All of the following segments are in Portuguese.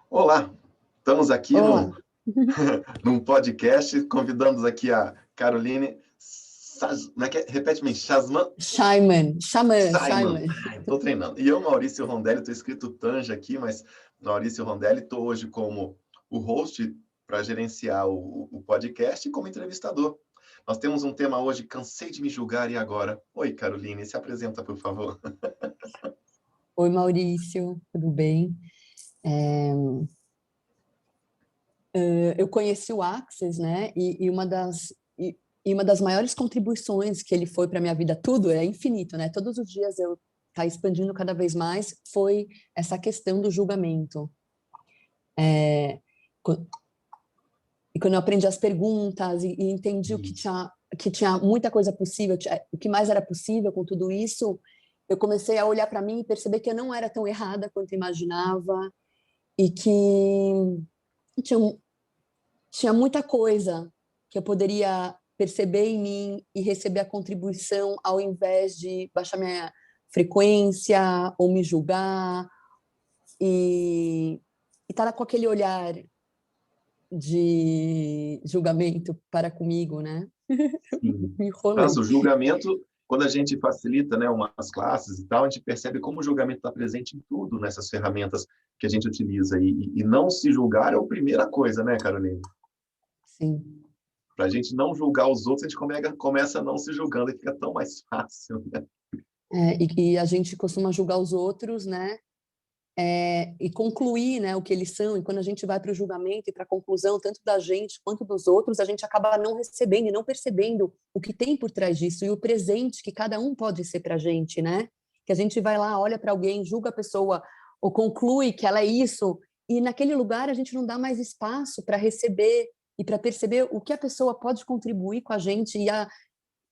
Olá, estamos aqui Olá. num podcast, convidamos aqui a Caroline, como é que é? Repete-me, Simon. Simon. Estou treinando. E eu, Maurício Rondelli, estou escrito Tanja aqui, mas Maurício Rondelli, estou hoje como o host para gerenciar o podcast e como entrevistador. Nós temos um tema hoje, cansei de me julgar e agora? Oi, Caroline, se apresenta, por favor. Oi, Maurício, tudo bem? Eu conheci o Access, né? E uma das maiores contribuições que ele foi para a minha vida, tudo é infinito, né? Todos os dias eu tá expandindo cada vez mais, foi essa questão do julgamento. Co- E quando eu aprendi as perguntas e entendi que tinha muita coisa possível, o que mais era possível com tudo isso, eu comecei a olhar para mim e perceber que eu não era tão errada quanto eu imaginava e que tinha, tinha muita coisa que eu poderia perceber em mim e receber a contribuição ao invés de baixar minha frequência ou me julgar e estar com aquele olhar de julgamento para comigo, né? Sim. Me enrolei. Nossa, o julgamento, quando a gente facilita, né, umas classes e tal, a gente percebe como o julgamento está presente em tudo nessas ferramentas que a gente utiliza. E não se julgar é a primeira coisa, né, Caroline? Sim. Para a gente não julgar os outros, a gente começa não se julgando e fica tão mais fácil, né? E a gente costuma julgar os outros, né? E concluir, né, o que eles são. E quando a gente vai para o julgamento e para a conclusão, tanto da gente quanto dos outros, a gente acaba não recebendo e não percebendo o que tem por trás disso e o presente que cada um pode ser para a gente, né? Que a gente vai lá, olha para alguém, julga a pessoa ou conclui que ela é isso, e naquele lugar a gente não dá mais espaço para receber e para perceber o que a pessoa pode contribuir com a gente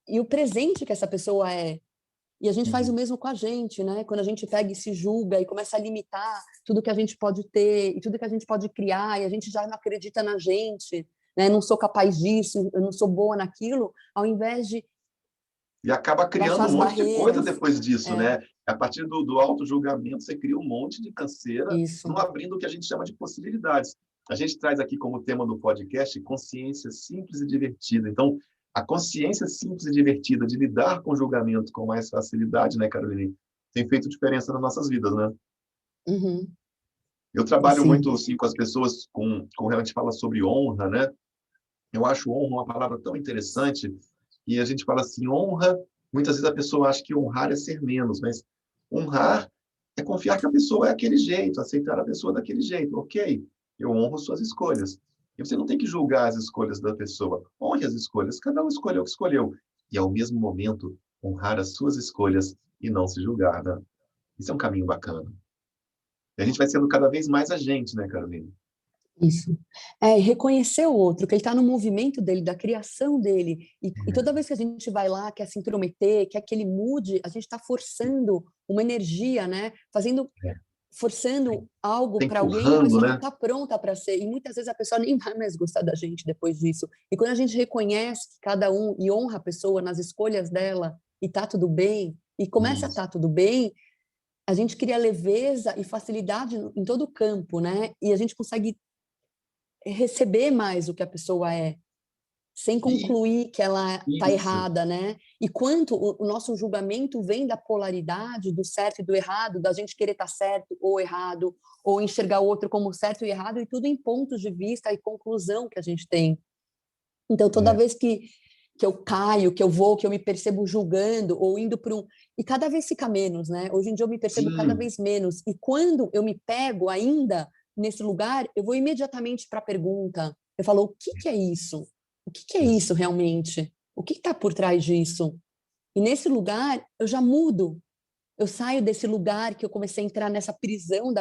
e o presente que essa pessoa é. E a gente faz o Uhum. mesmo com a gente, né? Quando a gente pega e se julga e começa a limitar tudo que a gente pode ter e tudo que a gente pode criar, e a gente já não acredita na gente, né? Não sou capaz disso, eu não sou boa naquilo, ao invés de E acaba baixar criando um as monte de coisa barreiras. depois disso, É, né? A partir do auto-julgamento, você cria um monte de canseira, isso, não abrindo o que a gente chama de possibilidades. A gente traz aqui como tema do podcast consciência simples e divertida. Então, a consciência simples e divertida de lidar com o julgamento com mais facilidade, né, Caroline? Tem feito diferença nas nossas vidas, né? uhum, Eu trabalho sim, muito assim, com as pessoas com a gente fala sobre honra, né? Eu acho honra uma palavra tão interessante e a gente fala assim, honra, muitas vezes a pessoa acha que honrar é ser menos, mas honrar é confiar que a pessoa é aquele jeito, aceitar a pessoa daquele jeito. Ok, eu honro suas escolhas. E você não tem que julgar as escolhas da pessoa. Honre as escolhas, cada um escolheu o que escolheu. E, ao mesmo momento, honrar as suas escolhas e não se julgar, né? Isso é um caminho bacana. E a gente vai sendo cada vez mais a gente, né, Carolina? isso. E reconhecer o outro, que ele está no movimento dele, da criação dele. E toda vez que a gente vai lá, quer se intrometer, quer que ele mude, a gente está forçando uma energia, né? É. Forçando algo Tá para alguém e a empurrando, pessoa não né? está pronta para ser. E muitas vezes a pessoa nem vai mais gostar da gente depois disso. E quando a gente reconhece que cada um e honra a pessoa nas escolhas dela e tá tudo bem, e começa a Isso. estar tudo bem, a gente cria leveza e facilidade em todo o campo, né? E a gente consegue receber mais o que a pessoa é sem E concluir que ela está isso. errada, né? E quanto o nosso julgamento vem da polaridade do certo e do errado, da gente querer estar certo ou errado, ou enxergar o outro como certo e errado, e tudo em pontos de vista e conclusão que a gente tem. Então, toda É. vez que eu caio, que eu vou, que eu me percebo julgando ou indo para um. E cada vez fica menos, né? Hoje em dia eu me percebo cada Sim. vez menos. E quando eu me pego ainda nesse lugar, eu vou imediatamente para a pergunta. Eu falo: o que que é isso? O que que é Isso. isso realmente? O que está por trás disso? E nesse lugar, eu já mudo. Eu saio desse lugar que eu comecei a entrar nessa prisão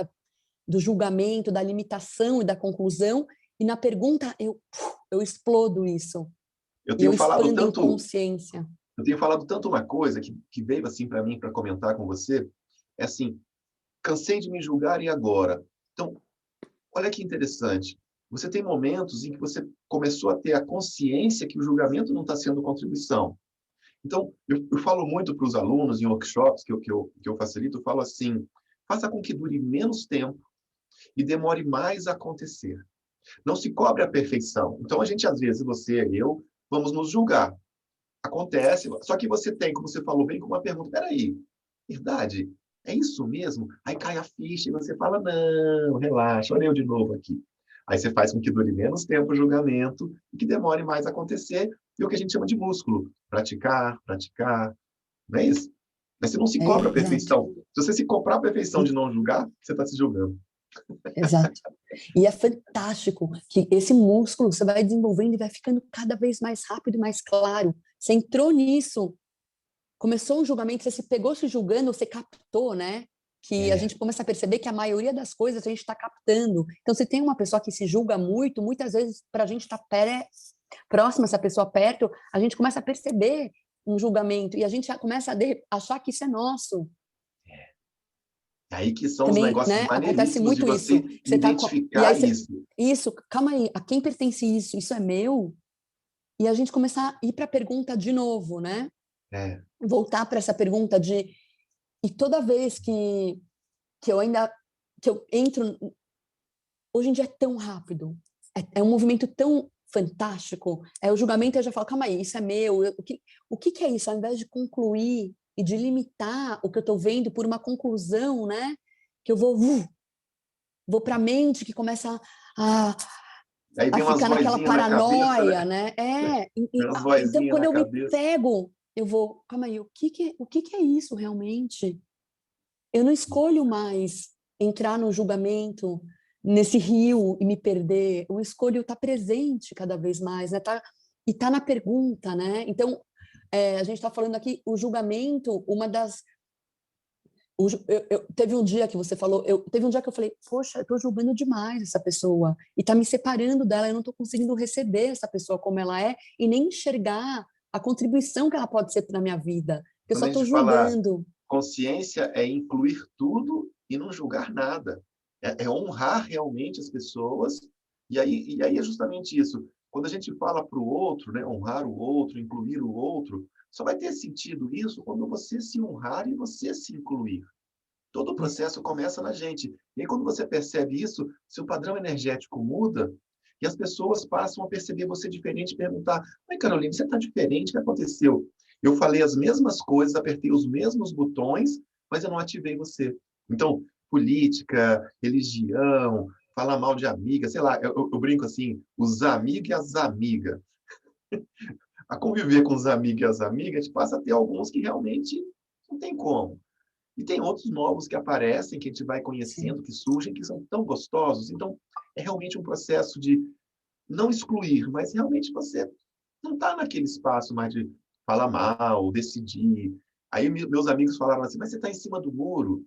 do julgamento, da limitação e da conclusão. E na pergunta, eu explodo isso. Eu E tenho eu falado expando em tanto, consciência. eu tenho falado tanto uma coisa que veio assim para mim para comentar com você, é assim, cansei de me julgar e agora. Então, olha que interessante. Você tem momentos em que você começou a ter a consciência que o julgamento não está sendo contribuição. Então, eu falo muito para os alunos em workshops que eu facilito, eu falo assim, faça com que dure menos tempo, e demore mais a acontecer. Não se cobre a perfeição. Então, a gente, às vezes, você e eu, vamos nos julgar. Acontece, só que você tem, como você falou, vem com uma pergunta, peraí, verdade, é isso mesmo? Aí cai a ficha e você fala, não, relaxa, olha eu de novo aqui. Aí você faz com que dure menos tempo o julgamento e que demore mais a acontecer, e é o que a gente chama de músculo. Praticar, praticar, não é isso? Mas você não se cobra a Exato. perfeição. Se você se cobrar a perfeição de não julgar, você está se julgando. Exato. E é fantástico que esse músculo você vai desenvolvendo e vai ficando cada vez mais rápido e mais claro. Você entrou nisso, começou um julgamento, você se pegou se julgando, você captou, né? Que a gente começa a perceber que a maioria das coisas a gente está captando. Então, se tem uma pessoa que se julga muito, muitas vezes, para a gente estar próxima, essa pessoa perto, a gente começa a perceber um julgamento e a gente começa a achar que isso é nosso. É aí que são os Também, negócios né, acontece maneiríssimos de muito isso. você Você tá e aí identificar você, isso. isso, calma aí, a quem pertence isso? Isso é meu? E a gente começar a ir para a pergunta de novo, né? É, Voltar para essa pergunta de e toda vez que eu ainda que eu entro, hoje em dia é tão rápido, é um movimento tão fantástico, é o julgamento, eu já falo, calma aí, isso é meu, o que que é isso? Ao invés de concluir e de limitar o que eu estou vendo por uma conclusão, né? Que eu vou para a mente que começa a, aí a vem umas ficar naquela vozinhas na cabeça, paranoia, né? né? Vem umas Então, vozinhas quando na eu me cabeça. pego, eu vou, calma aí, o que que é isso realmente? Eu não escolho mais entrar no julgamento, nesse rio e me perder. Eu escolho estar presente cada vez mais, né? E tá na pergunta, né? Então, a gente está falando aqui, o julgamento, uma das teve um dia que você falou, teve um dia que eu falei, poxa, eu estou julgando demais essa pessoa e está me separando dela, eu não estou conseguindo receber essa pessoa como ela é e nem enxergar a contribuição que ela pode ser na minha vida. Eu Quando só a estou gente fala julgando. consciência é incluir tudo e não julgar nada. É honrar realmente as pessoas. E aí é justamente isso. Quando a gente fala para o outro, né, honrar o outro, incluir o outro, só vai ter sentido isso quando você se honrar e você se incluir. Todo o processo começa na gente. E aí, quando você percebe isso, seu padrão energético muda e as pessoas passam a perceber você diferente e perguntar: Oi, Carolina, você está diferente? O que aconteceu? Eu falei as mesmas coisas, apertei os mesmos botões, mas eu não ativei você. Então, política, religião, falar mal de amiga, sei lá, eu brinco assim, os amigos e as amigas. A conviver com os amigos e as amigas, a gente passa a ter alguns que realmente não tem como. E tem outros novos que aparecem, que a gente vai Sim. conhecendo, que surgem, que são tão gostosos. Então, é realmente um processo de não excluir, mas realmente você não está naquele espaço mais de falar mal, decidir. Aí meus amigos falaram assim, mas você está em cima do muro.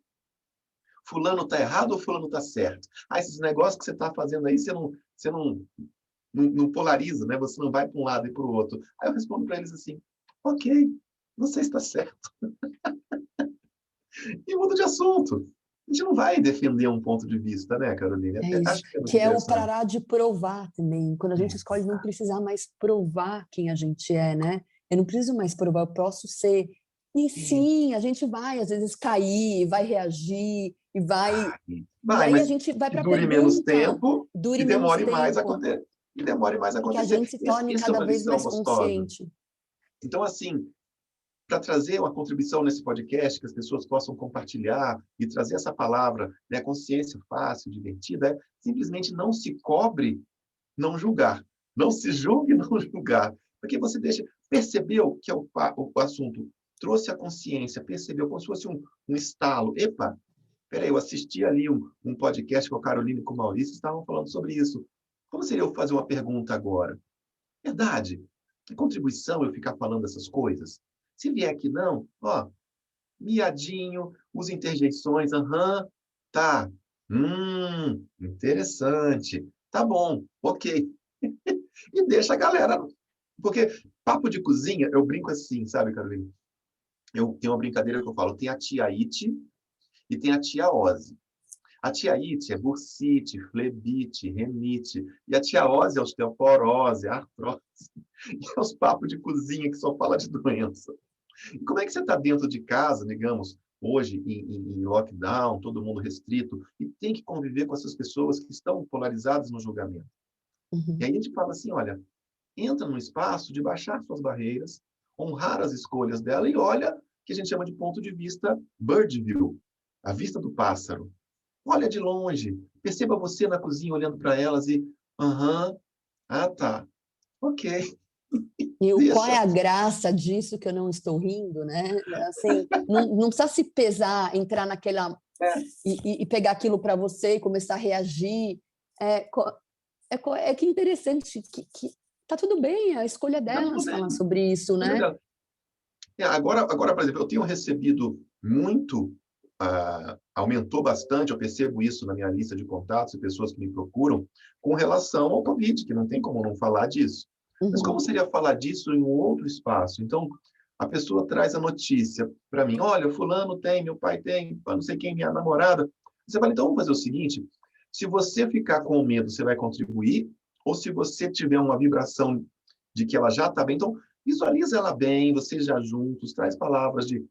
Fulano está errado ou fulano está certo? Ah, esses negócios que você está fazendo aí, você não polariza, né? Você não vai para um lado e para o outro. Aí eu respondo para eles assim, ok, você está certo. E muda de assunto. A gente não vai defender um ponto de vista, né, Carolina? É isso, Acho que é muito que é o interessante. parar de provar também. Quando a gente É, escolhe não precisar mais provar quem a gente é, né? Eu não preciso mais provar, eu posso ser. E sim, a gente vai às vezes cair, vai reagir e vai. E vai, aí a mas gente vai que para a dure menos pergunta, tempo e dure menos demore mais a tempo, acontecer. E demore mais a e que a acontecer. gente se Isso, torne isso é cada uma vez lição mais gostosa. consciente. Então, assim, para trazer uma contribuição nesse podcast, que as pessoas possam compartilhar e trazer essa palavra, né, consciência fácil, divertida, é simplesmente não se cobre não julgar. Não se julgue não julgar. Porque você percebeu que o assunto trouxe a consciência, percebeu como se fosse um estalo. Epa, peraí, eu assisti ali um podcast com a Carolina e com o Maurício, estavam falando sobre isso. Como seria eu fazer uma pergunta agora? Verdade. Que contribuição eu ficar falando essas coisas? Se vier aqui não, ó, miadinho, usa interjeições, aham, tá. Interessante. Tá bom, ok. E deixa a galera. Porque papo de cozinha, eu brinco assim, sabe, Carolina? Eu tenho uma brincadeira que eu falo: tem a tia Ite e tem a tia Ozzy. A tia Ite é bursite, flebite, renite. E a tia Ozzy é osteoporose, artrose. E é os papos de cozinha que só fala de doença. E como é que você está dentro de casa, digamos, hoje em lockdown, todo mundo restrito, e tem que conviver com essas pessoas que estão polarizadas no julgamento. E aí a gente fala assim, olha, entra no espaço de baixar suas barreiras, honrar as escolhas dela e olha que a gente chama de ponto de vista bird view, a vista do pássaro. Olha de longe, perceba você na cozinha olhando para elas e, ah, tá, ok, E qual é deixa. a graça disso que eu não estou rindo, né? Assim, não precisa se pesar, entrar naquela e pegar aquilo para você e começar a reagir. Que interessante que tá tudo bem, a escolha Tá tudo delas falar bem. sobre isso, né? Agora, por exemplo, eu tenho recebido muito, aumentou bastante, eu percebo isso na minha lista de contatos e pessoas que me procuram, com relação ao Covid, que não tem como não falar disso. Mas como seria falar disso em um outro espaço? Então, a pessoa traz a notícia para mim, olha, fulano tem, meu pai tem, não sei quem, minha namorada. Você fala, então vamos fazer o seguinte, se você ficar com medo, você vai contribuir, ou se você tiver uma vibração de que ela já está bem, então visualiza ela bem, vocês já juntos, traz palavras de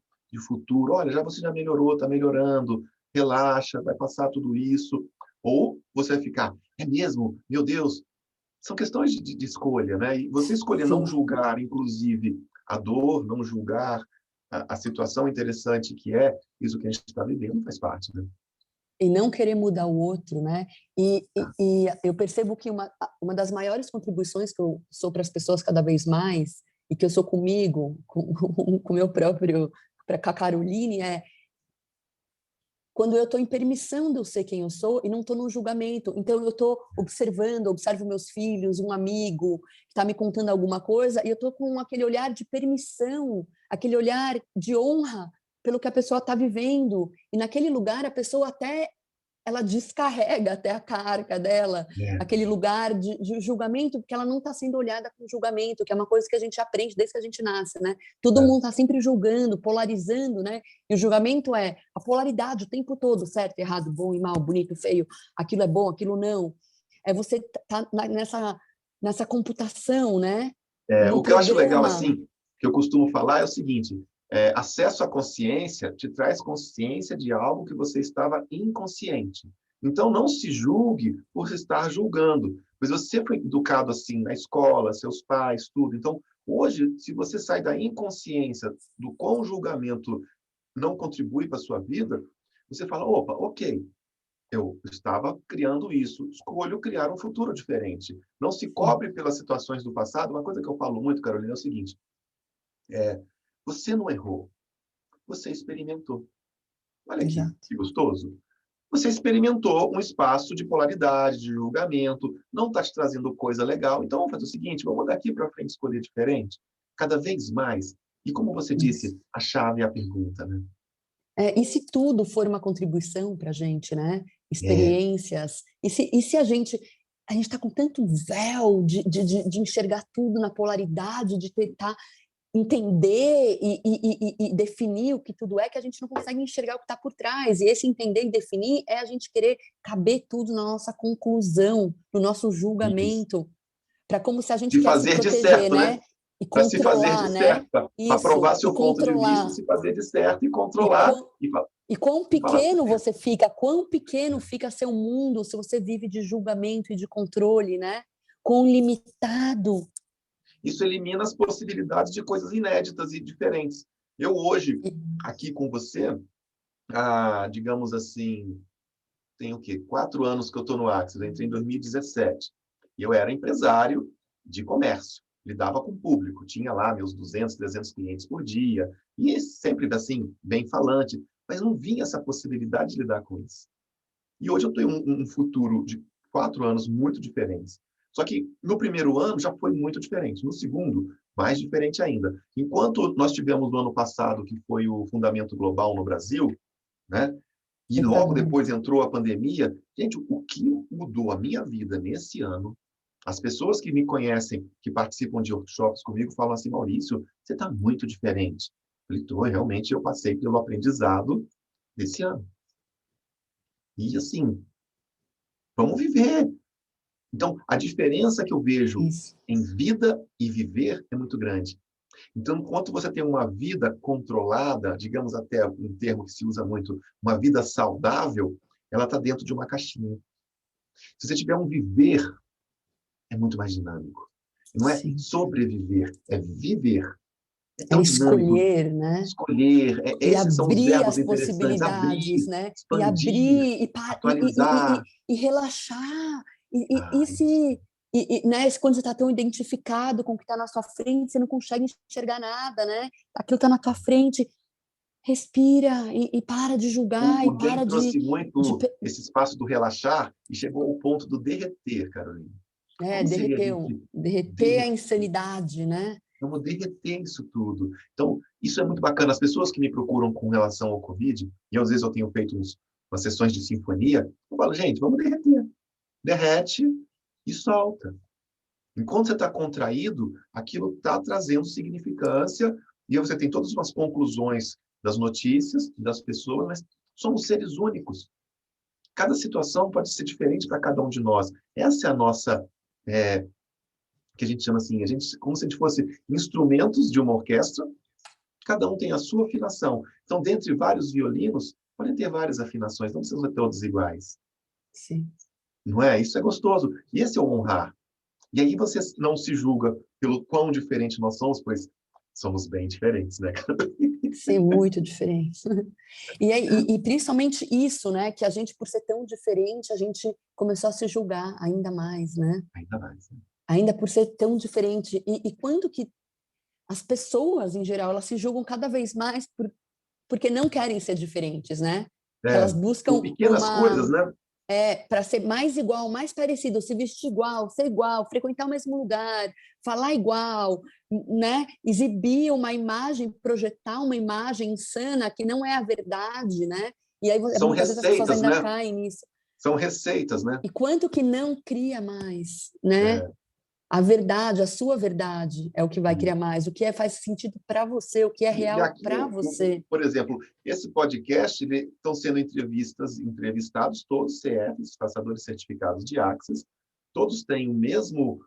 futuro. Olha, você já melhorou, está melhorando, relaxa, vai passar tudo isso. Ou você vai ficar, é mesmo? Meu Deus. São questões de escolha, né? E você escolher não Sim. julgar, inclusive, a dor, não julgar a situação interessante que é isso que a gente está vivendo, faz parte, né? E não querer mudar o outro, né? E eu percebo que uma das maiores contribuições que eu sou para as pessoas cada vez mais, e que eu sou comigo, com o meu próprio, com a Caroline, é quando eu estou em permissão de eu ser quem eu sou e não estou no julgamento. Então, eu estou observando, observo meus filhos, um amigo que está me contando alguma coisa, e eu estou com aquele olhar de permissão, aquele olhar de honra pelo que a pessoa está vivendo. E naquele lugar, a pessoa até ela descarrega até a carga dela, aquele lugar de julgamento, porque ela não está sendo olhada com julgamento, que é uma coisa que a gente aprende desde que a gente nasce, né? Todo mundo está sempre julgando, polarizando, né? E o julgamento é a polaridade o tempo todo, certo, errado, bom e mal, bonito, feio, aquilo é bom, aquilo não. É você tá nessa computação, né? No O que eu acho legal, programa. assim, que eu costumo falar é o seguinte, acesso à consciência te traz consciência de algo que você estava inconsciente. Então, não se julgue por estar julgando, pois você foi educado assim na escola, seus pais, tudo. Então, hoje, se você sai da inconsciência do quão o julgamento não contribui para a sua vida, você fala, opa, ok, eu estava criando isso, escolho criar um futuro diferente. Não se cobre pelas situações do passado. Uma coisa que eu falo muito, Carolina, é o seguinte, você não errou, você experimentou. Olha aqui, Exato. que gostoso. Você experimentou um espaço de polaridade, de julgamento, não está te trazendo coisa legal, então vamos fazer o seguinte, vamos daqui para frente escolher diferente, cada vez mais. E como você Isso. disse, a chave é a pergunta, né? E se tudo for uma contribuição para a gente, né? É, Experiências. E se a gente está com tanto véu de enxergar tudo na polaridade, de tentar entender e definir o que tudo é, que a gente não consegue enxergar o que está por trás. E esse entender e definir é a gente querer caber tudo na nossa conclusão, no nosso isso. julgamento, para como se a gente De quer se fazer de proteger, certo, né? né? E Para se fazer de controlar, né? certo, para Isso, provar e seu ponto de vista, controlar. se fazer de certo e E, controlar qu e, e quão e falar pequeno certo. você fica, quão pequeno fica seu mundo se você vive de julgamento e de controle, né? Quão limitado. Isso elimina as possibilidades de coisas inéditas e diferentes. Eu hoje, E, aqui com você, digamos assim, tem o quê? 4 anos que eu estou no Axis, eu entrei em 2017. E eu era empresário de comércio, lidava com o público, tinha lá meus 200, 300 clientes por dia, e sempre assim, bem falante, mas não vinha essa possibilidade de lidar com isso. E hoje eu tenho um futuro de 4 anos muito diferentes. Só que no primeiro ano já foi muito diferente. No segundo, mais diferente ainda. Enquanto nós tivemos no ano passado, que foi o Fundamento Global no Brasil, né? E foi logo trabalho. depois entrou a pandemia. Gente, o que mudou a minha vida nesse ano? As pessoas que me conhecem, que participam de workshops comigo, falam assim, Maurício, você está muito diferente. Eu falei, realmente eu passei pelo aprendizado desse ano. E assim, vamos viver. Então, a diferença que eu vejo Isso. em vida e viver é muito grande. Então, enquanto você tem uma vida controlada, digamos até um termo que se usa muito, uma vida saudável, ela está dentro de uma caixinha. Se você tiver um viver, é muito mais dinâmico. Não é Sim. sobreviver, é viver. É É tão dinâmico. escolher, né? Escolher, E esses são os abrir verbos as interessantes. possibilidades, Abrir, né? E expandir, abrir, atualizar. e relaxar. Isso. Né? Quando você está tão identificado com o que está na sua frente, você não consegue enxergar nada, né? Aquilo está na tua frente. Respira e para de julgar O e Dave para trouxe de muito esse espaço do relaxar e chegou ao ponto do derreter, Carolina. Como seria a gente derreter a derreter? insanidade, né? Vamos derreter isso tudo. Então, isso é muito bacana. As pessoas que me procuram com relação ao Covid, e às vezes eu tenho feito umas sessões de sinfonia, eu falo, gente, vamos derreter. Derrete e solta. Enquanto você está contraído, aquilo está trazendo significância, e aí você tem todas as conclusões das notícias, das pessoas, mas somos seres únicos. Cada situação pode ser diferente para cada um de nós. Essa é a nossa, que a gente chama assim, como se a gente fosse instrumentos de uma orquestra, cada um tem a sua afinação. Então, dentre vários violinos, podem ter várias afinações, não precisam ser todos iguais. Sim. Não é? Isso é gostoso. E esse é o honrar. E aí você não se julga pelo quão diferente nós somos, pois somos bem diferentes, né? Sim, muito diferente. E principalmente isso, né? Que a gente, por ser tão diferente, a gente começou a se julgar ainda mais, né? Ainda mais. Né? Ainda por ser tão diferente. E quando que as pessoas, em geral, elas se julgam cada vez mais porque não querem ser diferentes, né? É, Elas buscam por pequenas coisas, né? para ser mais igual, mais parecido, se vestir igual, ser igual, frequentar o mesmo lugar, falar igual, né? Exibir uma imagem, projetar uma imagem insana que não é a verdade, né? E aí São muitas vezes as pessoas receitas, ainda né? caem nisso. São receitas, né? E quanto que não cria mais, né? É, A verdade, a sua verdade é o que vai e criar mais, o que faz sentido para você, o que é e real aqui, para você. por exemplo, esse podcast, estão sendo entrevistados todos CFs, passadores certificados de Access, todos têm o mesmo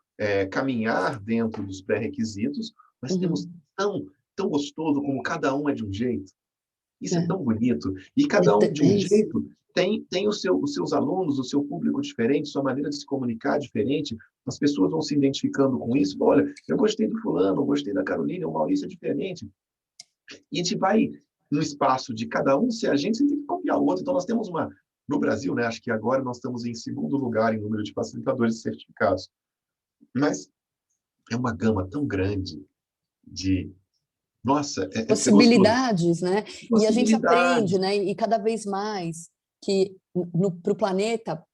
caminhar dentro dos pré-requisitos, mas temos Uhum. tão gostoso como cada um é de um jeito. Isso é É. tão bonito. E cada um, de É um isso. jeito, tem os seus alunos, o seu público diferente, sua maneira de se comunicar diferente. As pessoas vão se identificando com isso. Olha, eu gostei do fulano, eu gostei da Carolina, o Maurício é diferente. E a gente vai no espaço de cada um ser a gente, sem ter que copiar o outro. Então, nós temos uma... No Brasil, né, acho que agora nós estamos em segundo lugar em número de facilitadores certificados. Mas é uma gama tão grande de... Nossa, é gostoso. Possibilidades, né? E a gente aprende, Possibilidades. né? E cada vez mais que para o planeta,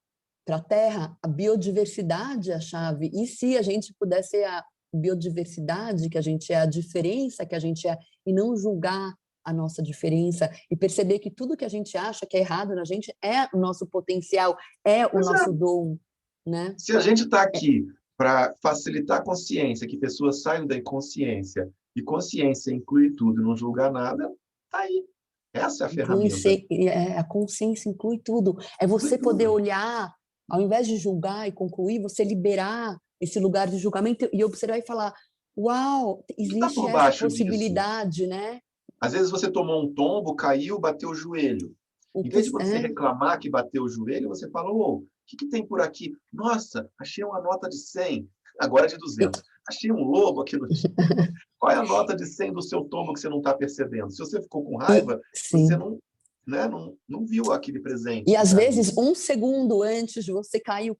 para a Terra, a biodiversidade é a chave. E se a gente pudesse ser a biodiversidade, que a gente é, a diferença que a gente é, e não julgar a nossa diferença e perceber que tudo que a gente acha que é errado na gente é o nosso potencial, é o Pois nosso é. dom, né? Se a gente está aqui para facilitar a consciência, que pessoas saiam da inconsciência, e consciência inclui tudo e não julgar nada, tá aí. Essa é a ferramenta. A consciência inclui tudo. É Inclui você poder tudo. olhar, ao invés de julgar e concluir, você liberar esse lugar de julgamento e observar e falar: uau, O que está existe por essa baixo disso? possibilidade, né? Às vezes você tomou um tombo, caiu, bateu o joelho. O Em que vez de você é reclamar que bateu o joelho, você fala, o que tem por aqui? Nossa, achei uma nota de 100, agora de 200. Achei um lobo aqui no chão. Qual é a nota de 100 do seu tombo que você não está percebendo? Se você ficou com raiva, você sim. não viu aquele E presente no às caminho. vezes, um segundo antes de você cair,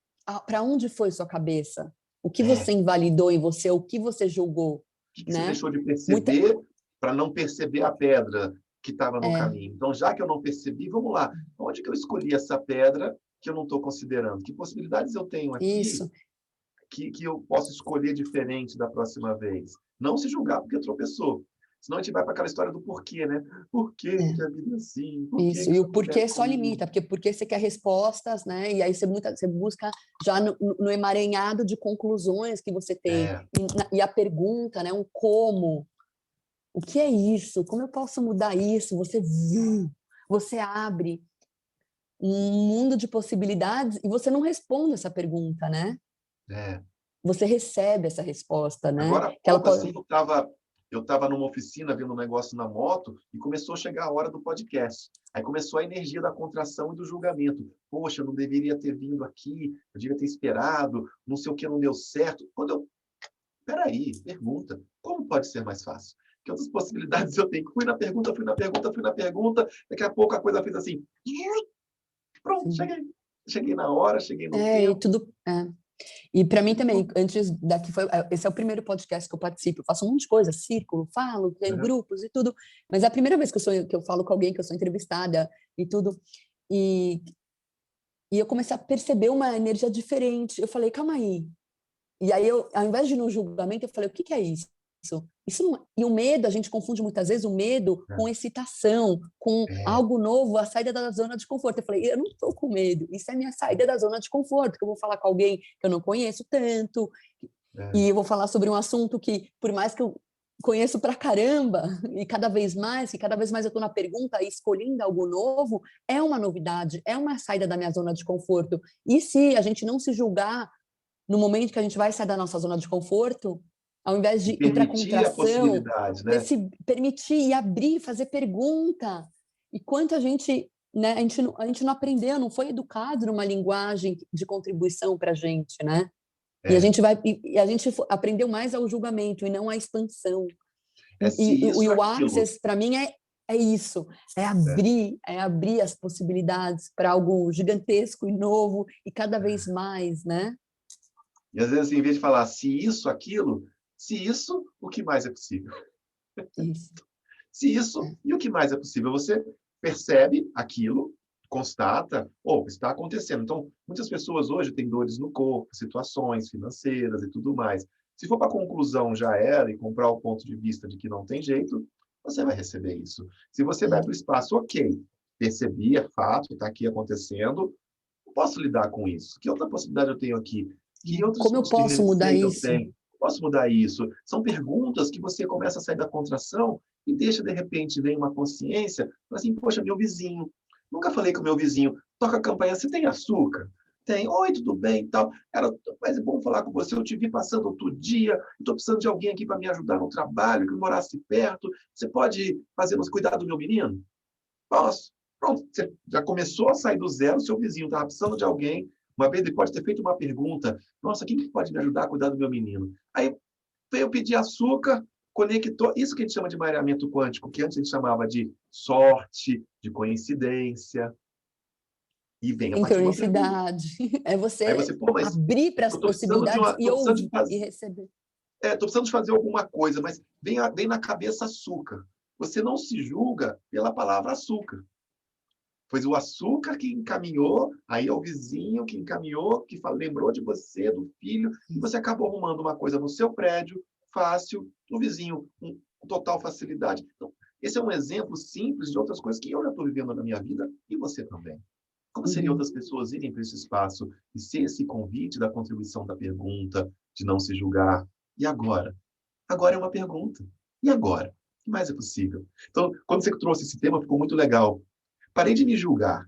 para onde foi sua cabeça? O que É, você invalidou em você? O que você julgou, que você né? deixou de Muita, perceber para não perceber a pedra que estava no é, caminho? Então, já que eu não percebi, vamos lá. Onde que eu escolhi essa pedra que eu não estou considerando? Que possibilidades eu tenho aqui isso, que eu posso escolher diferente da próxima vez? Não se julgar porque tropeçou. Senão a gente vai para aquela história do porquê, né? Por que é. que a vida é assim? Por que Isso, que e isso o porquê acontece só comigo? limita, porque você quer respostas, né? E aí você busca já no emaranhado de conclusões que você tem. É, E a pergunta, né? Um como, o que é isso? Como eu posso mudar isso? Você abre um mundo de possibilidades e você não responde essa pergunta, né? é. Você recebe essa resposta, né? Agora há Que ela pouco, pode... assim, eu estava eu estava numa oficina vendo um negócio na moto e começou a chegar a hora do podcast. Aí começou a energia da contração e do julgamento. Poxa, eu não deveria ter vindo aqui, eu devia ter esperado, não sei o que, não deu certo. Peraí, pergunta. Como pode ser mais fácil? Que outras possibilidades eu tenho? Fui na pergunta, daqui a pouco a coisa fez assim. Pronto, cheguei. Cheguei na hora, cheguei no E tempo. tudo... E para mim também, antes daqui esse é o primeiro podcast que eu participo, eu faço um monte de coisa, círculo, falo, tenho grupos e tudo, mas é a primeira vez que eu falo com alguém, que eu sou entrevistada e tudo, e eu comecei a perceber uma energia diferente. Eu falei, calma aí. E aí, ao invés de ir no julgamento, eu falei, o que é isso? Isso não... E o medo, a gente confunde muitas vezes o medo com excitação, com algo novo, a saída da zona de conforto. Eu falei, eu não estou com medo, isso é minha saída da zona de conforto, que eu vou falar com alguém que eu não conheço tanto, e eu vou falar sobre um assunto que, por mais que eu conheço pra caramba, e cada vez mais eu estou na pergunta e escolhendo algo novo, é uma novidade, é uma saída da minha zona de conforto. E se a gente não se julgar no momento que a gente vai sair da nossa zona de conforto, ao invés de ir para a Permitir a contração, possibilidade, né? se permitir e abrir, fazer pergunta. E quanto a gente, né, a gente não aprendeu, não foi educado numa linguagem de contribuição para a gente, né? E a gente aprendeu mais ao julgamento e não à expansão. Se E isso, o aquilo. Access, para mim, é isso, é abrir as possibilidades para algo gigantesco e novo e cada vez mais, né? E às vezes, em vez de falar se isso, aquilo, se isso, o que mais é possível? Isso. Se isso, e o que mais é possível? Você percebe aquilo, constata, está acontecendo. Então, muitas pessoas hoje têm dores no corpo, situações financeiras e tudo mais. Se for para a conclusão já era e comprar o ponto de vista de que não tem jeito, você vai receber isso. Se você vai para o espaço, ok, percebi, é fato, está aqui acontecendo, eu posso lidar com isso. Que outra possibilidade eu tenho aqui? Que outros Como eu tipos de posso mudar receita eu isso? tenho? Posso mudar isso? São perguntas que você começa a sair da contração e deixa, de repente, vem uma consciência, assim, poxa, meu vizinho, nunca falei com o meu vizinho, toca a campainha, você tem açúcar? Tem, oi, tudo bem e tal. Mas é bom falar com você, eu te vi passando outro dia, estou precisando de alguém aqui para me ajudar no trabalho, que morasse perto, você pode cuidar do meu menino? Posso. Pronto, você já começou a sair do zero, seu vizinho estava precisando de alguém, uma vez ele pode ter feito uma pergunta, nossa, quem que pode me ajudar a cuidar do meu menino? Aí veio pedir açúcar, conectou, isso que a gente chama de mareamento quântico, que antes a gente chamava de sorte, de coincidência, e vem a partir de uma pergunta. Sincronicidade. É Aí você você, pô, mas abrir para as eu estou precisando de possibilidades uma, e tô precisando de ouvir fazer, e receber. estou precisando de fazer alguma coisa, mas vem na cabeça açúcar. Você não se julga pela palavra açúcar. Foi o açúcar que encaminhou, aí é o vizinho que encaminhou, que lembrou de você, do filho, e você acabou arrumando uma coisa no seu prédio, fácil, o vizinho com total facilidade. Então, esse é um exemplo simples de outras coisas que eu já estou vivendo na minha vida e você também. Como seria outras pessoas irem para esse espaço e ser esse convite da contribuição da pergunta, de não se julgar? E agora? Agora é uma pergunta. E agora? O que mais é possível? Então, quando você trouxe esse tema, ficou muito legal. Parei de me julgar.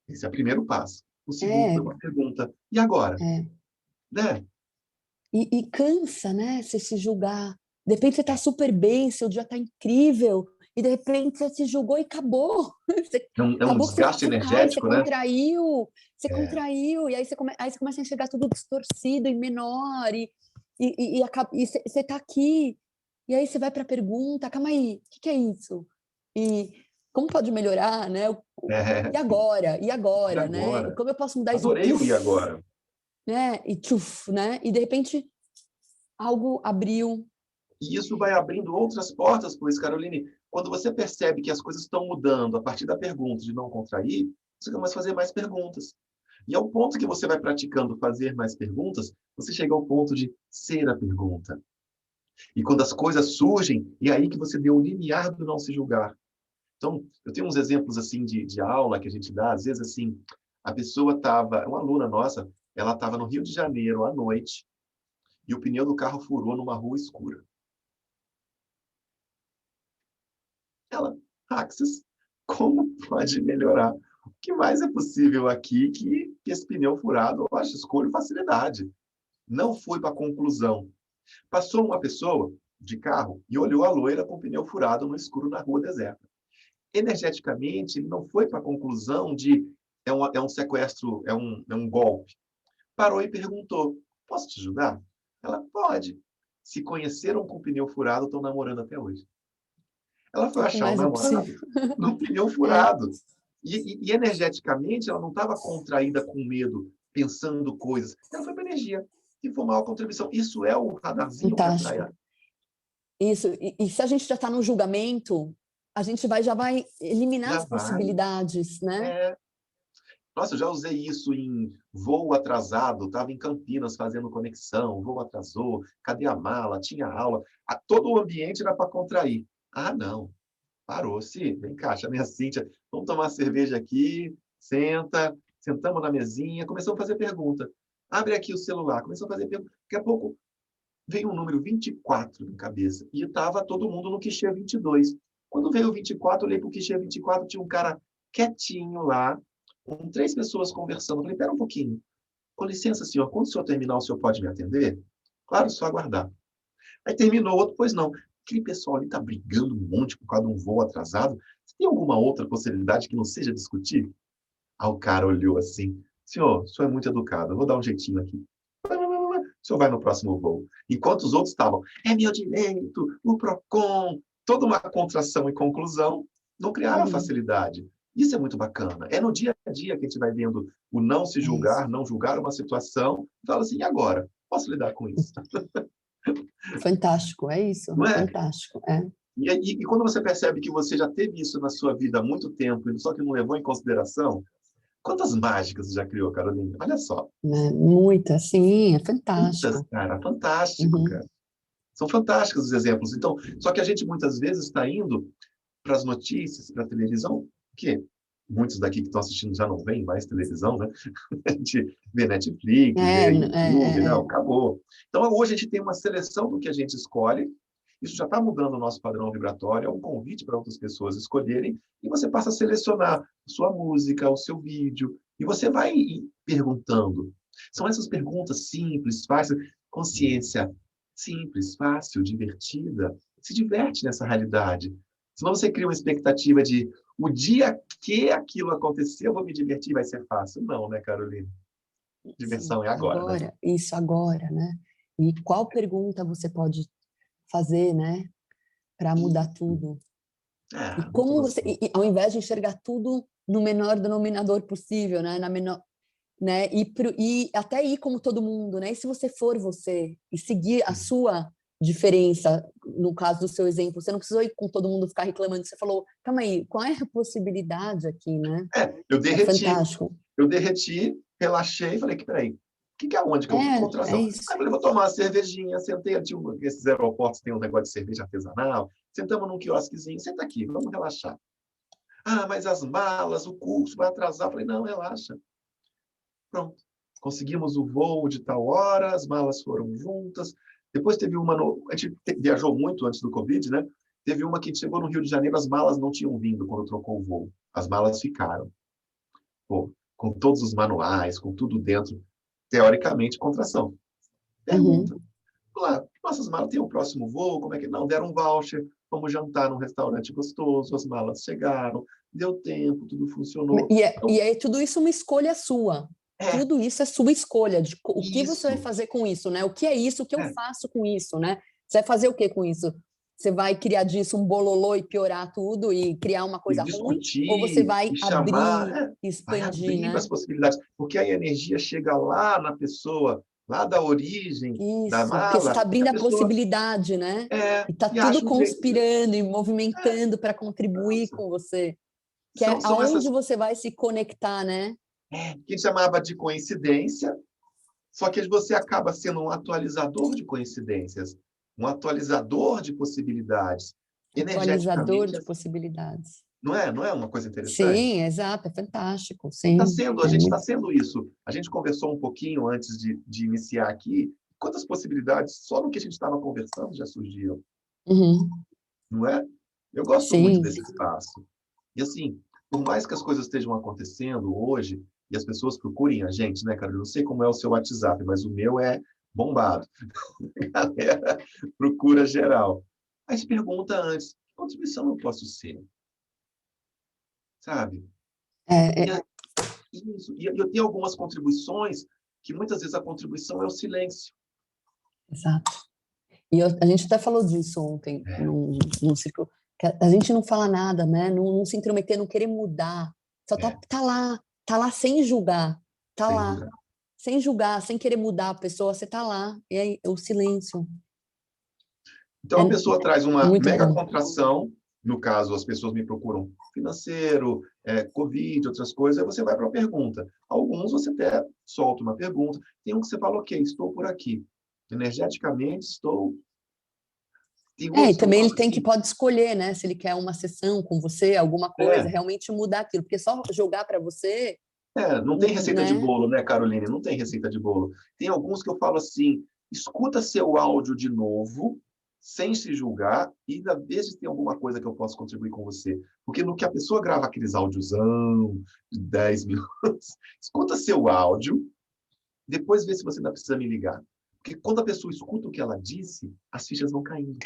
Esse é o primeiro passo. O segundo foi É, uma pergunta. E agora? é. Né? E cansa, né? Você se julgar. De repente você está super bem, seu dia está incrível, e de repente você se julgou e acabou. Você, É um acabou que desgaste você cai, energético, né? você contraiu, e aí você começa a enxergar tudo distorcido e menor, e você está aqui, e aí você vai para a pergunta, calma aí, o que é isso? E como pode melhorar, né? É, E e agora, né? E agora? como eu posso mudar isso? Adorei o e agora. Né? E tchuf, né? E de repente algo abriu. E isso vai abrindo outras portas, pois, Caroline, quando você percebe que as coisas estão mudando a partir da pergunta de não contrair, você começa a fazer mais perguntas. E ao ponto que você vai praticando fazer mais perguntas, você chega ao ponto de ser a pergunta. E quando as coisas surgem, é aí que você deu o limiar do não se julgar. Então, eu tenho uns exemplos assim de aula que a gente dá, às vezes assim, a pessoa estava, uma aluna nossa, ela estava no Rio de Janeiro à noite e o pneu do carro furou numa rua escura. Ela, Axis, como pode melhorar? O que mais é possível aqui que esse pneu furado eu escolho facilidade. Não fui para a conclusão. Passou uma pessoa, de carro e olhou a loira com o pneu furado no escuro na rua deserta. Energeticamente, ele não foi para a conclusão de é um sequestro, é um golpe. Parou e perguntou, posso te ajudar? Ela, pode. Se conheceram com o pneu furado, estão namorando até hoje. Ela foi O que achar um mais é possível? namorado num pneu furado. E energeticamente, ela não estava contraída com medo, pensando coisas. Ela foi para energia. E foi uma maior contribuição. Isso é o radarzinho que atrai. Fantástico. Isso. E se a gente já está no julgamento, a gente já vai eliminar Já as vai. possibilidades, né? Nossa, eu já usei isso em voo atrasado, estava em Campinas fazendo conexão, o voo atrasou, cadê a mala? Tinha aula. Todo o ambiente era para contrair. Ah, não. Parou, se vem cá, chamei a Cíntia, vamos tomar uma cerveja aqui, senta, sentamos na mesinha, começamos a fazer pergunta. Abre aqui o celular, começamos a fazer pergunta. Daqui a pouco veio um número 24 na cabeça e estava todo mundo no quichê 22. Quando veio o 24, eu olhei para o quichê 24, tinha um cara quietinho lá, com 3 pessoas conversando. Eu falei, pera um pouquinho. Com licença, senhor, quando o senhor terminar, o senhor pode me atender? Claro, só aguardar. Aí terminou o outro, pois não. Aquele pessoal ali está brigando um monte por causa de um voo atrasado. Você tem alguma outra possibilidade que não seja discutir? Aí o cara olhou assim, o senhor é muito educado, eu vou dar um jeitinho aqui. O senhor vai no próximo voo. Enquanto os outros estavam, é meu direito, o PROCON, toda uma contração e conclusão, não criaram facilidade. Isso é muito bacana. É no dia a dia que a gente vai vendo o não se julgar, não julgar uma situação, e fala assim, e agora? Posso lidar com isso? Fantástico, é isso. Não é? Fantástico, é. E quando você percebe que você já teve isso na sua vida há muito tempo, só que não levou em consideração, quantas mágicas você já criou, Carolina? Olha só. Né? Muita, sim, é Muitas, fantástico. cara. Fantástico, Uhum. cara. São fantásticos os exemplos. Então, só que a gente muitas vezes está indo para as notícias, para a televisão, que muitos daqui que estão assistindo já não veem mais televisão, né? A gente vê Netflix, vê YouTube, não, acabou. Então, hoje a gente tem uma seleção do que a gente escolhe, isso já está mudando o nosso padrão vibratório, é um convite para outras pessoas escolherem, e você passa a selecionar a sua música, o seu vídeo, e você vai perguntando. São essas perguntas simples, fáceis, consciência simples, fácil, divertida. Se diverte nessa realidade. Senão você cria uma expectativa de o dia que aquilo acontecer, eu vou me divertir, vai ser fácil. Não, né, Carolina? Sim, Diversão é agora, né? agora, isso agora, né? E qual pergunta você pode fazer, né, para mudar tudo? E Muito como você, gostoso. ao invés de enxergar tudo no menor denominador possível, né, na menor, né, e até ir como todo mundo, né? E se você for você e seguir a sua diferença, no caso do seu exemplo, você não precisou ir com todo mundo ficar reclamando. Você falou, calma aí, qual é a possibilidade aqui, né? Eu É derreti. fantástico. Eu derreti, relaxei e falei que, peraí, que é onde que eu É contração? Aí isso. eu falei, vou tomar uma cervejinha, sentei, tinha esses aeroportos tem um negócio de cerveja artesanal, sentamos num quiosquezinho, senta aqui, vamos relaxar. Ah, mas as malas, o curso vai atrasar. Eu falei, não, relaxa. Pronto. Conseguimos o voo de tal hora, as malas foram juntas. Depois teve uma. A gente viajou muito antes do Covid, né? Teve uma que chegou no Rio de Janeiro, as malas não tinham vindo quando trocou o voo. As malas ficaram. Pô, com todos os manuais, com tudo dentro. Teoricamente, contração. Pergunta. Uhum. Lá, nossas malas têm o próximo voo? Como é que. Não, deram um voucher. Vamos jantar num restaurante gostoso, as malas chegaram, deu tempo, tudo funcionou. E é tudo isso uma escolha sua. É, Tudo isso é sua escolha de o que você vai isso. fazer com isso, né? O que é isso? O que eu É, faço com isso, né? Você vai fazer o que com isso? Você vai criar disso um bololô e piorar tudo e criar uma e coisa ruim? Ou você discutir, vai e chamar, abrir, vai expandir, abrindo as né? possibilidades, porque aí a energia chega lá na pessoa, lá da origem da Isso, porque você está mala, e abrindo a a pessoa possibilidade, né? E está e tudo acha um jeito. conspirando e É, movimentando para contribuir nossa, com você. Que é são aonde essas você vai se conectar, né? que a gente chamava de coincidência, só que você acaba sendo um atualizador de coincidências, um atualizador de possibilidades. Atualizador Energeticamente, de possibilidades. não é? Não é uma coisa interessante? Sim, exato, é fantástico, Tá sim. sendo, a É gente está muito... sendo isso. A gente conversou um pouquinho antes de iniciar aqui. Quantas possibilidades só no que a gente estava conversando já surgiram, Uhum. não é? Eu gosto muito Sim, desse espaço. E assim, por mais que as coisas estejam acontecendo hoje e as pessoas procurem a gente, né, cara? Eu não sei como é o seu WhatsApp, mas o meu é bombado. A galera procura geral. Aí se pergunta antes, que contribuição eu posso ser? Sabe? É, E, isso, e eu tenho algumas contribuições que muitas vezes a contribuição é o silêncio. exato. E a gente até falou disso ontem, num círculo, que a gente não fala nada, né? Não se intrometer, não querer mudar. Só tá lá sem julgar. Tá Sem lá, julgar. sem julgar, sem querer mudar a pessoa, você tá lá. E aí, o silêncio. Então, a pessoa traz uma Muito mega bom. contração, no caso, as pessoas me procuram financeiro, Covid, outras coisas, aí você vai para a pergunta. Alguns você até solta uma pergunta, tem um que você fala, ok, estou por aqui. Energeticamente, estou... Tem E outros que eu também falo ele assim, pode escolher, né? Se ele quer uma sessão com você, alguma coisa, é, realmente mudar aquilo. Porque só jogar para você, não tem receita de né? bolo, né, Caroline? Não tem receita de bolo. Tem alguns que eu falo assim, escuta seu áudio de novo, sem se julgar, e ainda vê se tem alguma coisa que eu posso contribuir com você. Porque no que a pessoa grava aqueles áudiozão de 10 minutos, escuta seu áudio, depois vê se você ainda precisa me ligar. Porque quando a pessoa escuta o que ela disse, as fichas vão caindo.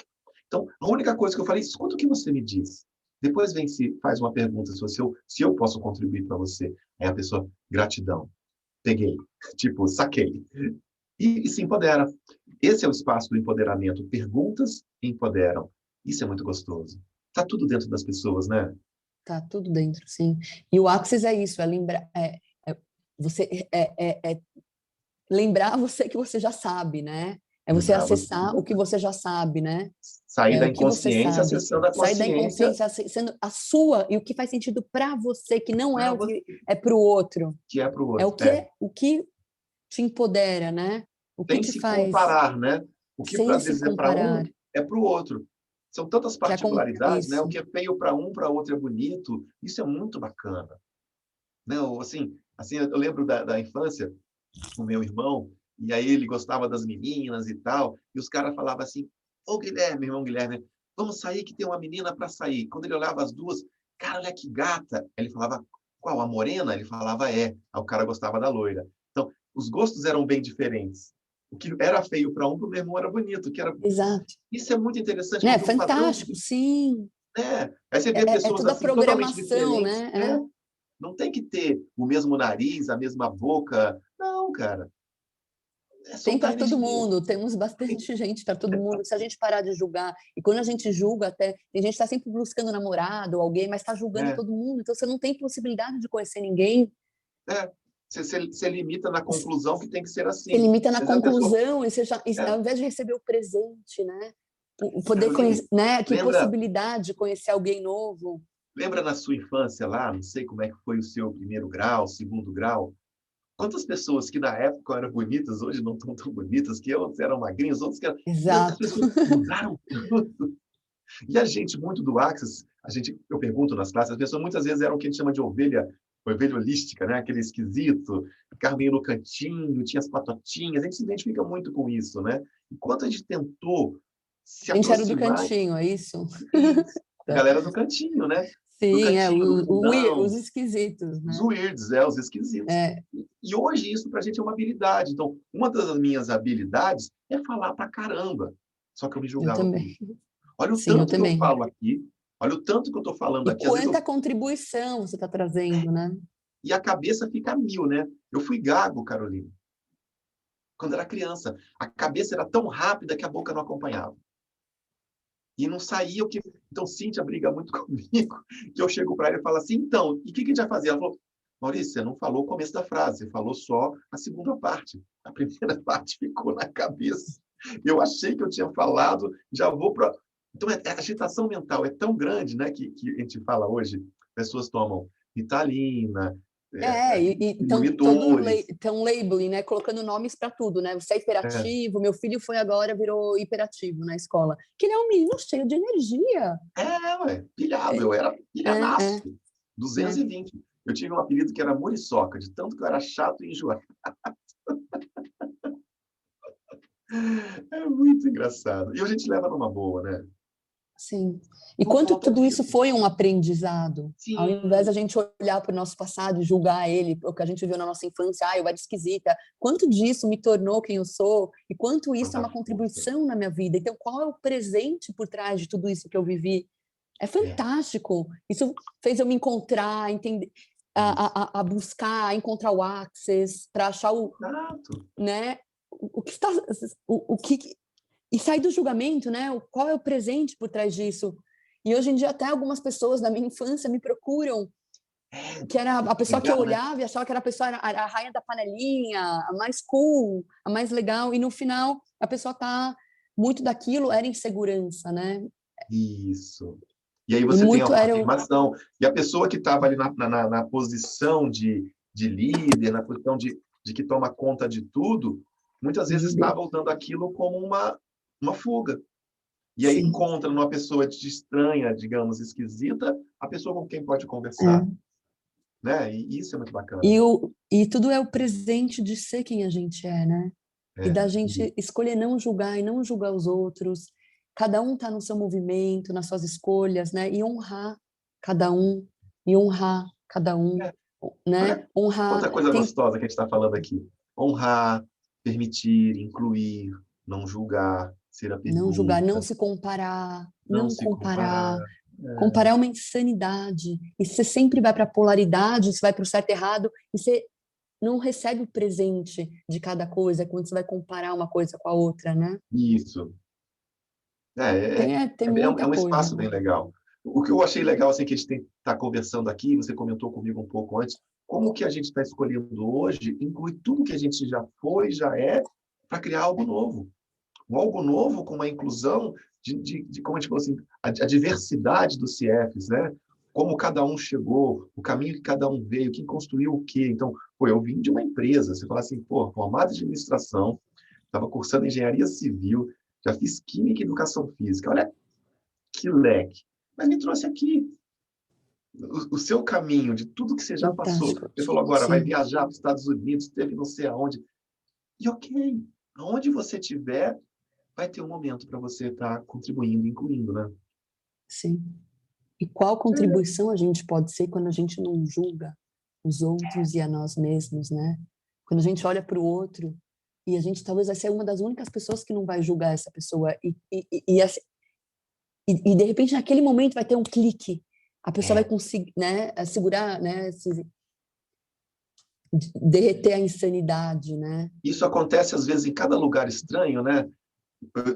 Então, a única coisa que eu falei, escuta o que você me diz. Depois vem se faz uma pergunta se eu posso contribuir para você. Aí a pessoa, gratidão, peguei, tipo, saquei. E se empodera. Esse é o espaço do empoderamento. Perguntas empoderam. Isso é muito gostoso. Está tudo dentro das pessoas, né? Tá tudo dentro, sim. E o Axis é isso, é lembrar, você lembrar você que você já sabe, né? É você Lembrar você. acessar o que você já sabe, né? Sair É da o que você inconsciência, sabe. acessando a Sair da consciência inconsciência, sendo a sua e o que faz sentido para você, que não é para o você, que é para o outro. que é para o É outro. É. o que te empodera, né? O que Sem te se faz comparar, né? O que sem às se vezes é para comparar. um, é para o outro. São tantas Que é particularidades, né? O isso. que é feio para um, para outro é bonito. Isso é muito bacana. Né? Assim, eu lembro da infância, o meu irmão, e aí ele gostava das meninas e tal, e os caras falavam assim, ô Guilherme, irmão Guilherme, vamos sair que tem uma menina para sair. Quando ele olhava as duas, cara, olha que gata. Ele falava, qual, a morena? Ele falava, é. Aí o cara gostava da loira. Então, os gostos eram bem diferentes. O que era feio para um, para o meu irmão era bonito. Exato. Isso é muito interessante, Né? porque o padrão Fantástico, sim. né? Aí você vê É pessoas toda a assim, totalmente programação, diferentes. né? Não tem que ter o mesmo nariz, a mesma boca. Não, cara. Tem Soltar para todo energia. mundo, temos bastante gente para todo mundo. Se a gente parar de julgar, e quando a gente julga, até tem gente que está sempre buscando namorado ou alguém, mas está julgando É, todo mundo, então você não tem possibilidade de conhecer ninguém. é. Você limita na conclusão que tem que ser Você assim. limita na Mas a pessoa. conclusão, e você já, É, ao invés de receber o presente, né? O poder Caroline, conhecer, né? Que lembra, possibilidade de conhecer alguém novo. lembra na sua infância lá, não sei como é que foi o seu primeiro grau, segundo grau, quantas pessoas que na época eram bonitas, hoje não estão tão bonitas, que outros eram magrinhos, outros que eram... E as Exato. pessoas mudaram tanto. E a gente, muito do Axis, eu pergunto nas classes, as pessoas muitas vezes eram o que a gente chama de ovelha holística, né? Aquele esquisito, ficava meio no cantinho, tinha as patotinhas, a gente se identifica muito com isso, né? Enquanto a gente tentou se A gente era do aproximar, cantinho, é isso? a galera do cantinho, né? Do Sim, cantinho, do os fundão, esquisitos, os né? weirds, os esquisitos. É, E hoje isso para a gente é uma habilidade. Então, uma das minhas habilidades é falar pra caramba. Só que eu me eu julgava por também. isso. Olha o Sim, eu tanto que eu também. falo aqui, olha o tanto que eu estou falando E aqui. Às vezes quanta contribuição você está trazendo, né? e a cabeça fica a mil, né? Eu fui gago, Carolina, quando era criança. A cabeça era tão rápida que a boca não acompanhava. E não saía o que. Então, Cíntia briga muito comigo, que eu chego para ela e falo assim: então, e o que a gente vai fazer? Ela falou: Maurício, você não falou o começo da frase, você falou só a segunda parte. A primeira parte ficou na cabeça. Eu achei que eu tinha falado, já vou para. Então, a agitação mental é tão grande, né, que a gente fala hoje, pessoas tomam Ritalina, Então inibidores. tão labeling, né? Colocando nomes para tudo, né? Você é É, hiperativo, meu filho foi agora, virou hiperativo na escola. Que ele é um menino cheio de energia. ué, pilhado, É, eu era é, pilhadaço, é. é. 220. Eu tive um apelido que era Muriçoca, de tanto que eu era chato e enjoado. É muito engraçado. E a gente leva numa boa, né? Sim. E Por quanto conta tudo isso disso. foi um aprendizado? Ao invés Sim, da gente olhar para o nosso passado e julgar ele, o que a gente viu na nossa infância, eu era esquisita, quanto disso me tornou quem eu sou e quanto isso é quanta uma força. contribuição na minha vida. Então, qual é o presente por trás de tudo isso que eu vivi? É É, fantástico. Isso fez eu me encontrar, entender, isso. a buscar, a encontrar o access, para achar Exato. né, o que está, o que e sair do julgamento, né? Qual é o presente por trás disso? E hoje em dia até algumas pessoas da minha infância me procuram, que era a pessoa que eu Legal, né? olhava e achava que era a pessoa a rainha da panelinha, a mais cool, a mais legal, e no final a pessoa tá muito daquilo era insegurança, né? Isso. E aí E você tem a muito era o afirmação. E a pessoa que estava ali na posição de líder, na posição de que toma conta de tudo, muitas vezes líder. estava usando aquilo como uma fuga. E aí Sim. encontra numa pessoa estranha, digamos, esquisita, a pessoa com quem pode conversar. É. Né? E isso é muito bacana. E tudo é o presente de ser quem a gente é, né? E É, da gente escolher não julgar e não julgar os outros. Cada um está no seu movimento, nas suas escolhas, né? E honrar cada um, e honrar cada um, é. né? Olha Honrar, outra coisa tem gostosa que a gente está falando aqui. Honrar, permitir, incluir, não julgar, ser a não julgar, não pergunta, se comparar, não não se comparar. comparar. É, Comparar é uma insanidade. E você sempre vai para a polaridade, você vai para o certo e errado, e você não recebe o presente de cada coisa quando você vai comparar uma coisa com a outra, né? isso. Tem É muita um coisa, espaço né? bem legal. O que eu achei legal, assim, que a gente está conversando aqui, você comentou comigo um pouco antes, como que a gente está escolhendo hoje inclui tudo que a gente já foi, já é, para criar algo novo. Um algo novo com uma inclusão como a gente falou assim, a diversidade dos CIEFs, né? Como cada um chegou, o caminho que cada um veio, quem construiu o quê. Então, pô, eu vim de uma empresa, você fala assim, pô, formado em administração, estava cursando engenharia civil, já fiz química e educação física. Olha que leque. Mas me trouxe aqui. O seu caminho, de tudo que você já passou. Fantástico. Você falou agora, vai Sim, viajar para os Estados Unidos, teve não sei aonde. E ok, aonde você estiver, vai ter um momento para você estar contribuindo, incluindo, né? sim. E qual É, contribuição a gente pode ser quando a gente não julga os outros e a nós mesmos, né? Quando a gente olha para o outro e a gente talvez vai ser uma das únicas pessoas que não vai julgar essa pessoa e de repente naquele momento vai ter um clique, a pessoa vai é. conseguir, né, segurar, né, derreter a insanidade, né? Isso acontece às vezes em cada lugar estranho, né?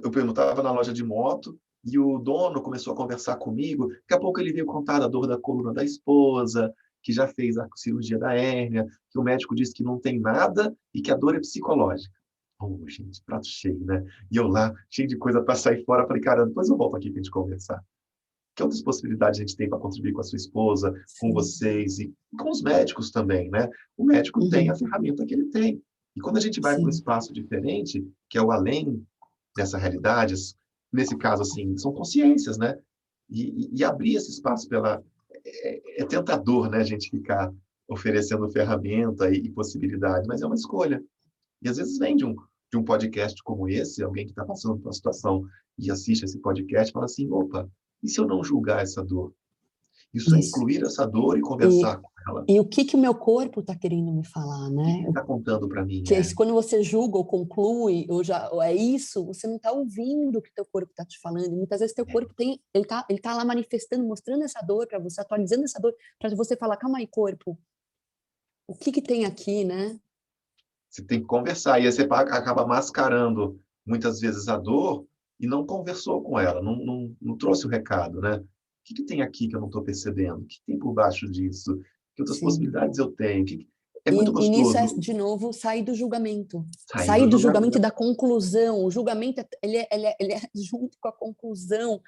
Eu perguntava na loja de moto e o dono começou a conversar comigo. Daqui a pouco ele veio contar da dor da coluna da esposa, que já fez a cirurgia da hérnia, que o médico disse que não tem nada e que a dor é psicológica. Oh, gente, prato cheio, né? E eu lá, cheio de coisa para sair fora, falei, cara, depois eu volto aqui para a gente conversar. Que outras possibilidades a gente tem para contribuir com a sua esposa, com Sim. vocês e com os médicos também, né? O médico tem a Uhum. ferramenta que ele tem. E quando a gente vai para um Sim. espaço diferente, que é o além dessa realidade, nesse caso, assim, são consciências, né? E abrir esse espaço pela... É tentador, né, a gente ficar oferecendo ferramenta e possibilidade, mas é uma escolha. E às vezes vem de um podcast como esse, alguém que está passando por uma situação e assiste esse podcast, fala assim, opa, e se eu não julgar essa dor? Isso é Isso. incluir essa dor e E, conversar com ela. e o que que o meu corpo está querendo me falar, O que né? está contando para mim? Que quando você julga ou conclui ou é isso, você não está ouvindo o que teu corpo está te falando. E muitas vezes teu corpo ele tá lá manifestando, mostrando essa dor para você, atualizando essa dor para você falar, calma aí, corpo, o que que tem aqui, né? Você tem que conversar. E aí você acaba mascarando, muitas vezes, a dor e não conversou com ela, não trouxe o recado, né? O que tem aqui que eu não estou percebendo? O que tem por baixo disso? Que outras Sim. possibilidades eu tenho? É muito E nisso é, gostoso de novo, sair do julgamento. sair Sair do do julgamento e julgamento. da conclusão. O julgamento, ele é junto com a conclusão.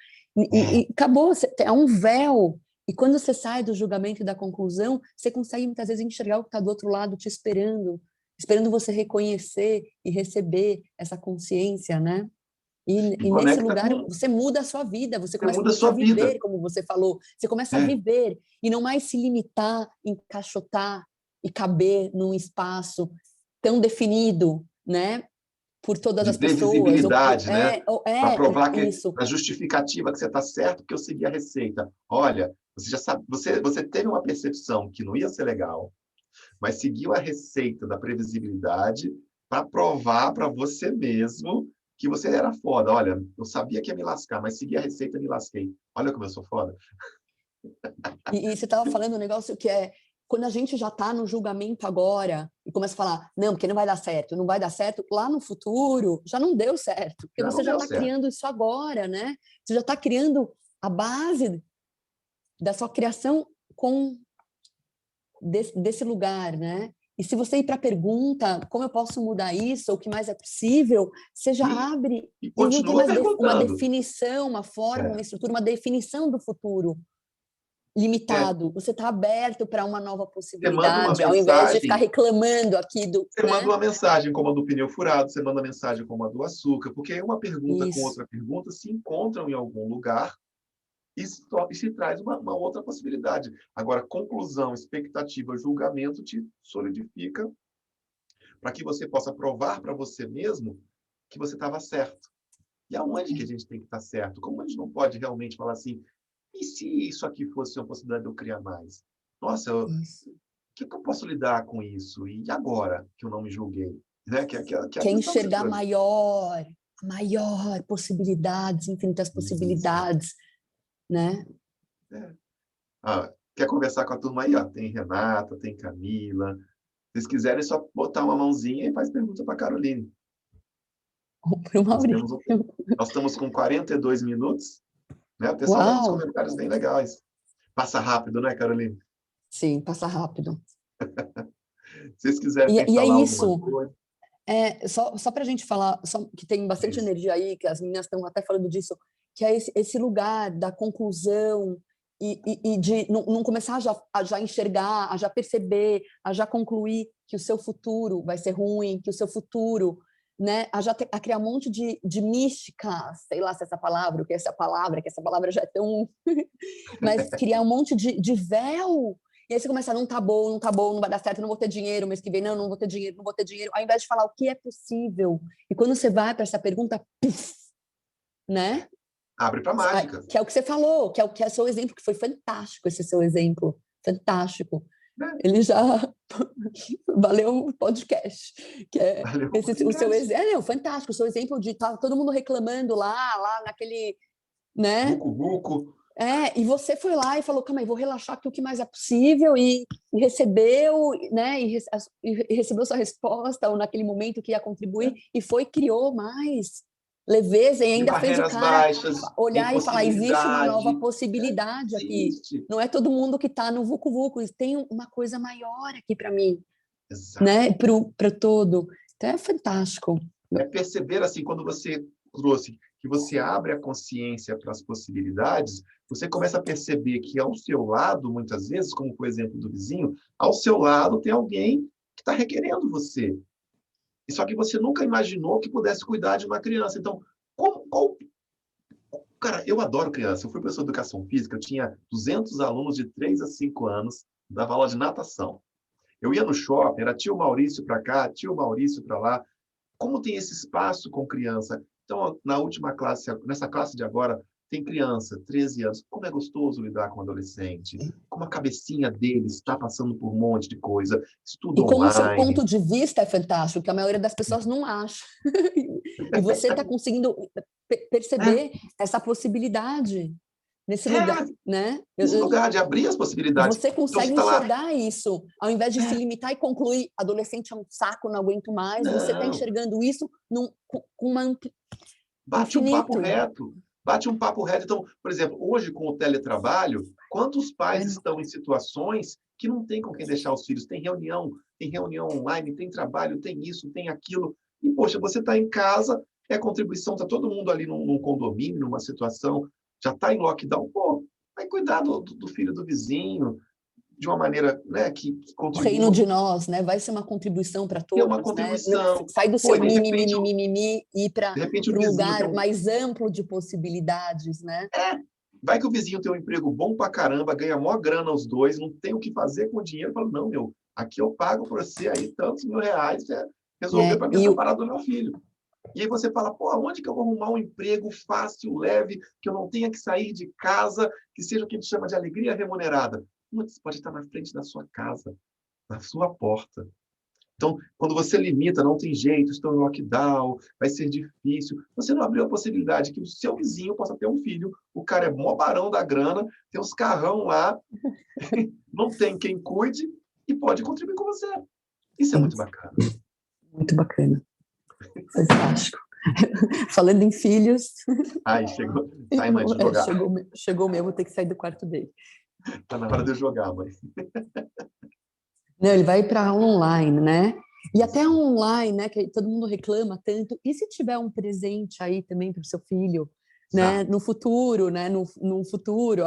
É, E acabou, é um véu. E quando você sai do julgamento e da conclusão, você consegue muitas vezes enxergar o que está do outro lado te esperando. Esperando você reconhecer e receber essa consciência, né? e E nesse conecta lugar com... você muda a sua vida, você Você começa muda a a sua vida. viver, como você falou, você começa a É, viver e não mais se limitar, encaixotar e caber num espaço tão definido, né? por todas de as pessoas. previsibilidade, né? Para provar que Isso. a justificativa que você está certo, que eu segui a receita. Olha, você já sabe, você teve uma percepção que não ia ser legal, mas seguiu a receita da previsibilidade para provar para você mesmo que você era foda. Olha, eu sabia que ia me lascar, mas segui a receita e me lasquei. Olha como eu sou foda. E você estava falando um negócio que é quando a gente já está no julgamento agora e começa a falar, não, porque não vai dar certo, não vai dar certo, lá no futuro já não deu certo, porque você já está criando isso agora, né? Você já está criando a base da sua criação com desse lugar, né? E se você ir para a pergunta, como eu posso mudar isso, ou o que mais é possível, você já abre e e não tem continua mais uma perguntando. definição, uma forma, uma estrutura, uma definição do futuro limitado. Você está aberto para uma nova possibilidade, ao invés de ficar reclamando aqui do... Você manda uma mensagem como a do pneu furado, você manda uma mensagem como a do açúcar, porque uma pergunta com outra pergunta se encontram em algum lugar e se traz uma outra possibilidade. Agora, conclusão, expectativa, julgamento te solidifica para que você possa provar para você mesmo que você estava certo. E aonde que a gente tem que estar certo? Como a gente não pode realmente falar assim, e se isso aqui fosse uma possibilidade de eu criar mais? Nossa, o que eu posso lidar com isso? E agora que eu não me julguei? Né? Quer enxergar maior possibilidades, infinitas possibilidades, né? Quer conversar com a turma aí? Ó, tem Renata, tem Camila. Se vocês quiserem, é só botar uma mãozinha e faz pergunta para a Caroline. Nós estamos com 42 minutos. Né? O pessoal dá uns comentários bem legais. Passa rápido, né, Caroline? Sim, passa rápido. Se vocês quiserem falar alguma coisa... Só para a gente falar, que tem bastante energia aí, que as meninas estão até falando disso, que é esse lugar da conclusão e de não começar a já enxergar, a já perceber, a já concluir que o seu futuro vai ser ruim, que o seu futuro, né, a criar um monte de mística, sei lá se essa palavra, que essa palavra já é tão... mas criar um monte de véu. E aí você começa, não tá bom, não vai dar certo, não vou ter dinheiro mês que vem, não vou ter dinheiro, ao invés de falar o que é possível. E quando você vai para essa pergunta, puff, né? Abre para mágica. Que é o que você falou, que é o seu exemplo, que foi fantástico esse seu exemplo. Fantástico. Ele já valeu o podcast. Que é o seu exemplo. Fantástico, o seu exemplo de estar todo mundo reclamando lá naquele, né? Buco. E você foi lá e falou, calma aí, vou relaxar aqui o que mais é possível e recebeu, né, e recebeu sua resposta ou naquele momento que ia contribuir e criou mais leveza e ainda fez o cara baixas, olhar e falar, existe uma nova possibilidade aqui. Não é todo mundo que está no vucu-vucu, tem uma coisa maior aqui para mim, né, para todo. Então é fantástico. É perceber, assim, quando você trouxe que você abre a consciência para as possibilidades, você começa a perceber que ao seu lado, muitas vezes, como foi o exemplo do vizinho, ao seu lado tem alguém que está requerendo você. E só que você nunca imaginou que pudesse cuidar de uma criança. Então, Cara, eu adoro criança. Eu fui professor de educação física, eu tinha 200 alunos de 3 a 5 anos, dava aula de natação. Eu ia no shopping, era tio Maurício para cá, tio Maurício para lá. Como tem esse espaço com criança? Então, na última classe, nessa classe de agora, tem criança, 13 anos. Como é gostoso lidar com um adolescente. Como a cabecinha deles está passando por um monte de coisa. Estudo online. E como o seu ponto de vista é fantástico, que a maioria das pessoas não acha. E você está conseguindo perceber essa possibilidade nesse lugar, né? Nesse lugar de abrir as possibilidades. Você consegue enxergar isso, ao invés de se limitar e concluir, adolescente é um saco, não aguento mais, você está enxergando isso com uma Bate um papo reto. Então, por exemplo, hoje com o teletrabalho, quantos pais estão em situações que não tem com quem deixar os filhos? Tem reunião online, tem trabalho, tem isso, tem aquilo. E, poxa, você está em casa, é contribuição, está todo mundo ali num condomínio, numa situação, já está em lockdown, pô, vai cuidar do filho do vizinho, de uma maneira, né, que contribua. O reino de nós, né? Vai ser uma contribuição para todos. É uma contribuição. Né? Sai do seu mimimi e ir para um lugar mais amplo de possibilidades, né? Vai que o vizinho tem um emprego bom pra caramba, ganha maior grana os dois, não tem o que fazer com o dinheiro, fala, não, aqui eu pago para você aí tantos mil reais, resolver para mim essa parada do meu filho. E aí você fala, pô, onde que eu vou arrumar um emprego fácil, leve, que eu não tenha que sair de casa, que seja o que a gente chama de alegria remunerada? Putz, pode estar na frente da sua casa, na sua porta. Então, quando você limita, não tem jeito, estou em lockdown, vai ser difícil, você não abriu a possibilidade que o seu vizinho possa ter um filho, o cara é mó barão da grana, tem uns carrão lá, não tem quem cuide e pode contribuir com você. Isso é Sim, muito bacana. muito bacana. Fantástico. Falando em filhos, Aí, chegou. Sai, mãe, de jogar. chegou o meu, vou ter que sair do quarto dele. Tá na hora de eu jogar, mãe. Não, ele vai para online, né? E até online, né? Que todo mundo reclama tanto. E se tiver um presente aí também para o seu filho, né? Exato. No futuro, né? No futuro,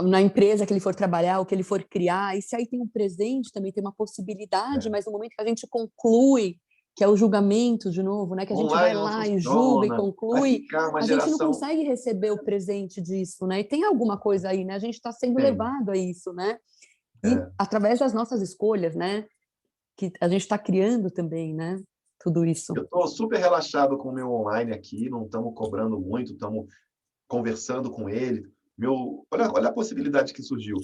na empresa que ele for trabalhar, ou que ele for criar, e se aí tem um presente, também tem uma possibilidade, mas no momento que a gente conclui, que é o julgamento de novo, né? Que a gente vai Online não lá e julga e funciona, vai conclui, ficar uma a gente não geração... consegue receber o presente disso, né? E tem alguma coisa aí, né? A gente está sendo Tem. levado a isso, né? E É. através das nossas escolhas, né? Que a gente está criando também, né? Tudo isso. Eu estou super relaxado com o meu online aqui, não estamos cobrando muito, estamos conversando com ele. Olha a possibilidade que surgiu.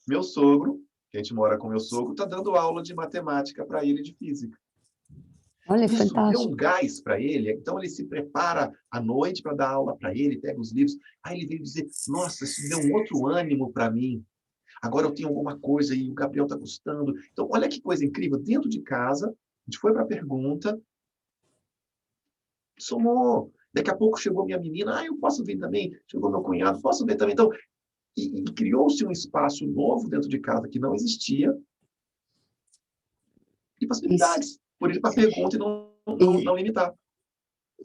Meu sogro, que a gente mora com meu sogro, está dando aula de matemática para ele, de física. Olha, é Isso deu um fantástico. gás para ele, então ele se prepara à noite para dar aula para ele, pega os livros. Aí ele veio dizer, nossa, isso deu um outro ânimo para mim. Agora eu tenho alguma coisa e o Gabriel está gostando. Então, olha que coisa incrível. Dentro de casa, a gente foi para a pergunta, somou. Daqui a pouco chegou minha menina, eu posso vir também. Chegou meu cunhado, posso vir também. Então, e criou-se um espaço novo dentro de casa que não existia e Isso. possibilidades. Por ir para a pergunta e não limitar.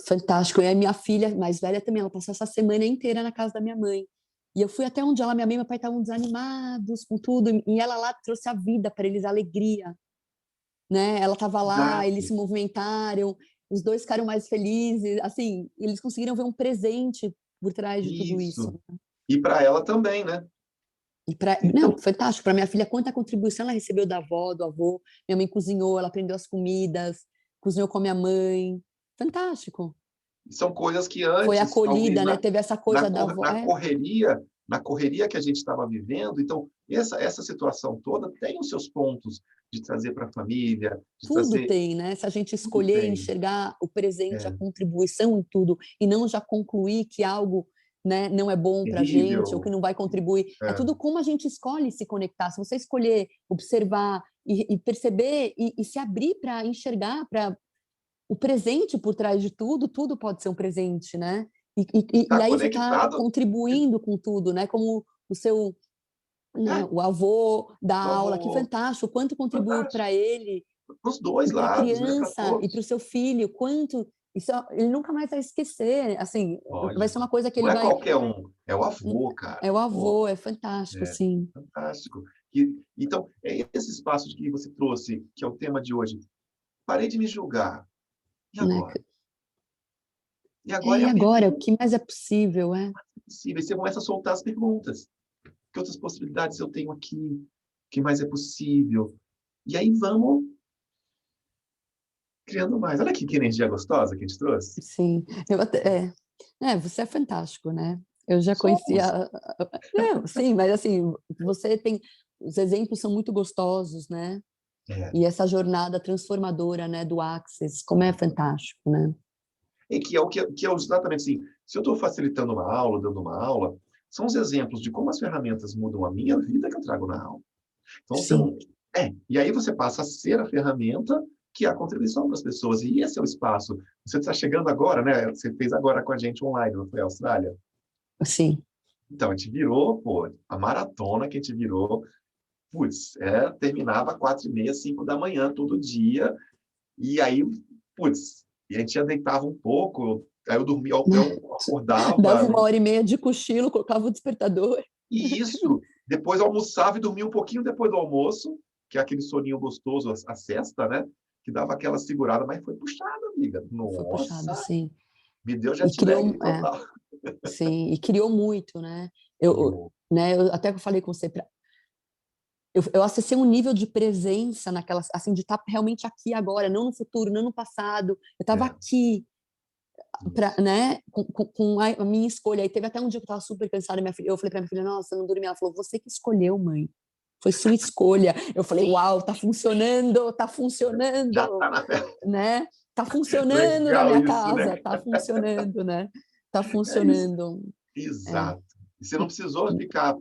Fantástico. E a minha filha mais velha também, ela passou essa semana inteira na casa da minha mãe. E eu fui até onde ela, minha mãe e meu pai estavam desanimados com tudo, e ela lá trouxe a vida para eles, a alegria, né? Ela estava lá, eles Exato. se movimentaram, os dois ficaram mais felizes, assim, eles conseguiram ver um presente por trás de tudo isso. Isso. E para ela também, né? Não, Então, fantástico. Para minha filha, quanta contribuição ela recebeu da avó, do avô. Minha mãe cozinhou, ela aprendeu as comidas, cozinhou com a minha mãe. Fantástico. são coisas que Foi antes, talvez, acolhida, né? Teve essa coisa da avó. na correria que a gente estava vivendo, então, essa situação toda tem os seus pontos de trazer para a família, de Tudo trazer... tem, né? Se a gente Tudo escolher tem. enxergar o presente, a É contribuição em tudo, e não já concluir que algo, né, não é bom para a gente, ou que terrível. não vai contribuir. É É, tudo como a gente escolhe se conectar. Se você escolher observar e perceber e se abrir para enxergar para o presente por trás de tudo, tudo pode ser um presente, né? E está aí você está conectado. contribuindo com tudo, né? Como o seu, né, É, o avô da do aula, que avô. fantástico, quanto contribuiu para Fantástico. ele Para os dois e para a lados, né? Para criança e para o todos. seu filho, quanto isso ele nunca mais vai esquecer, assim, vai Olha, ser uma coisa que não ele é vai qualquer um, é o avô, é cara. o Pô, avô, é fantástico, é assim, fantástico. Então, é esse espaço que você trouxe, que é o tema de hoje. Parei de me julgar. E né? agora? E agora é E a agora, o pergunta que mais é possível, é? possível. E você começa a soltar as perguntas. Que outras possibilidades eu tenho aqui? O que mais é possível? E aí vamos criando mais. Olha aqui que energia gostosa que a gente trouxe. Sim, eu até você é fantástico, né. Eu já Somos. conhecia não, sim, mas assim, você tem os exemplos são muito gostosos, né, É. e essa jornada transformadora, né, do Access, como é fantástico, né. E que é exatamente assim. Se eu estou facilitando uma aula, dando uma aula, são os exemplos de como as ferramentas mudam a minha vida que eu trago na aula. Então, você Sim, não. E aí você passa a ser a ferramenta que é a contribuição para as pessoas. E esse é o espaço. Você está chegando agora, né? Você fez agora com a gente online, não foi, Austrália? sim. Então, a gente virou, pô, a maratona que a gente virou, putz, terminava 4h30, 5 da manhã, todo dia, e aí, putz, e a gente já deitava um pouco, aí eu dormia, eu Dava acordava, 1h30 de cochilo, colocava o despertador. e isso, depois almoçava e dormia um pouquinho depois do almoço, que é aquele soninho gostoso, a sesta, né? Que dava aquela segurada, mas foi puxada, amiga. Foi puxado, Nossa, sim. me deu E jet lag criou total. sim, e criou muito, né. Eu Criou. né, eu até falei com você eu acessei um nível de presença naquela, assim, de estar realmente aqui agora, não no futuro, não no passado. Eu estava aqui, né, com a minha escolha. Aí teve até um dia que eu estava super cansada, minha filha, eu falei para minha filha, nossa, eu não dormi. Ela falou, você que escolheu, mãe. Foi sua escolha. Eu falei, uau, tá funcionando, Já tá na né? Tá funcionando na Legal minha isso, casa, né? tá funcionando, né? Tá É isso. funcionando. Exato. E você não precisou ficar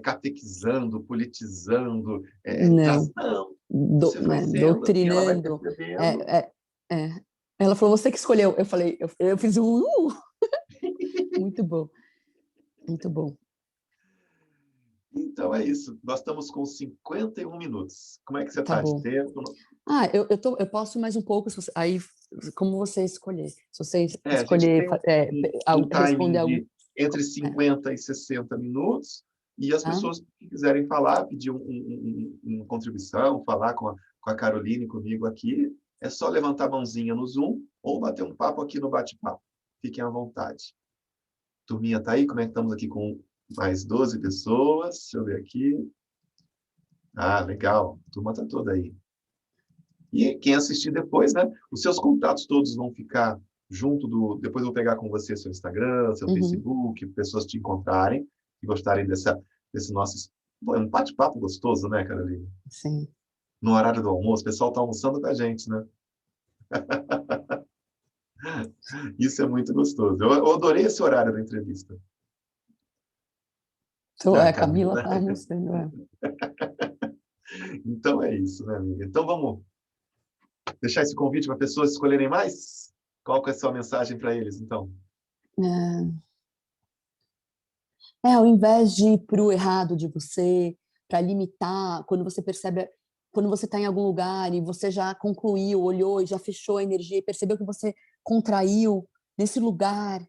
catequizando, politizando, Não, não. Você foi né, sendo e ela vai doutrinando. percebendo. É, é, é. Ela falou, você que escolheu. Eu falei, eu fiz muito bom, muito bom. Então é isso. Nós estamos com 51 minutos. Como é que você Tá está de bom. tempo? Eu posso mais um pouco, aí, como você escolher. Se você A gente escolher tem um timing responder algum. de entre É, 50 e 60 minutos, e as tá? pessoas que quiserem falar, pedir uma contribuição, falar com a Caroline e comigo aqui, é só levantar a mãozinha no Zoom ou bater um papo aqui no bate-papo. Fiquem à vontade. Turminha tá aí? Como é que estamos aqui com mais 12 pessoas? Deixa eu ver aqui. Ah, legal. A turma está toda aí. E quem assistir depois, né? Os seus contatos todos vão ficar junto do... Depois eu vou pegar com você seu Instagram, seu Uhum, Facebook, pessoas te encontrarem e gostarem desse nosso... Pô, é um bate-papo gostoso, né, Carolina? sim. No horário do almoço, o pessoal está almoçando com a gente, né? Isso é muito gostoso. Eu adorei esse horário da entrevista. Então, Ah, Camila Camila. tá almoçando. Então é isso, né, amiga? Então vamos deixar esse convite para pessoas escolherem mais? Qual que é a sua mensagem para eles, então? Ao invés de ir para o errado de você, para limitar, quando você percebe, quando você está em algum lugar e você já concluiu, olhou e já fechou a energia e percebeu que você contraiu nesse lugar,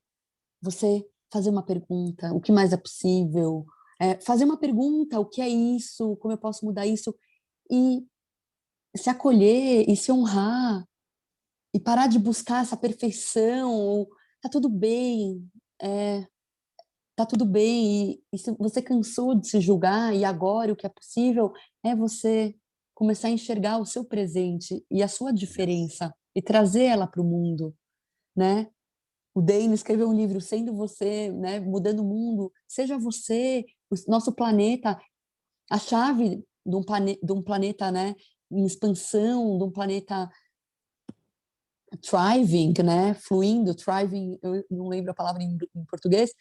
você fazer uma pergunta, o que mais é possível? Fazer uma pergunta, o que é isso? Como eu posso mudar isso? E se acolher e se honrar e parar de buscar essa perfeição, ou tá tudo bem, tá tudo bem, e se você cansou de se julgar, e agora o que é possível é você começar a enxergar o seu presente e a sua diferença e trazer ela para o mundo, né? O Dane escreveu um livro, Sendo Você, né? Mudando o mundo. Seja você, o nosso planeta, a chave de um planeta, né? Em expansão, de um planeta thriving, né? Fluindo, thriving, eu não lembro a palavra em português,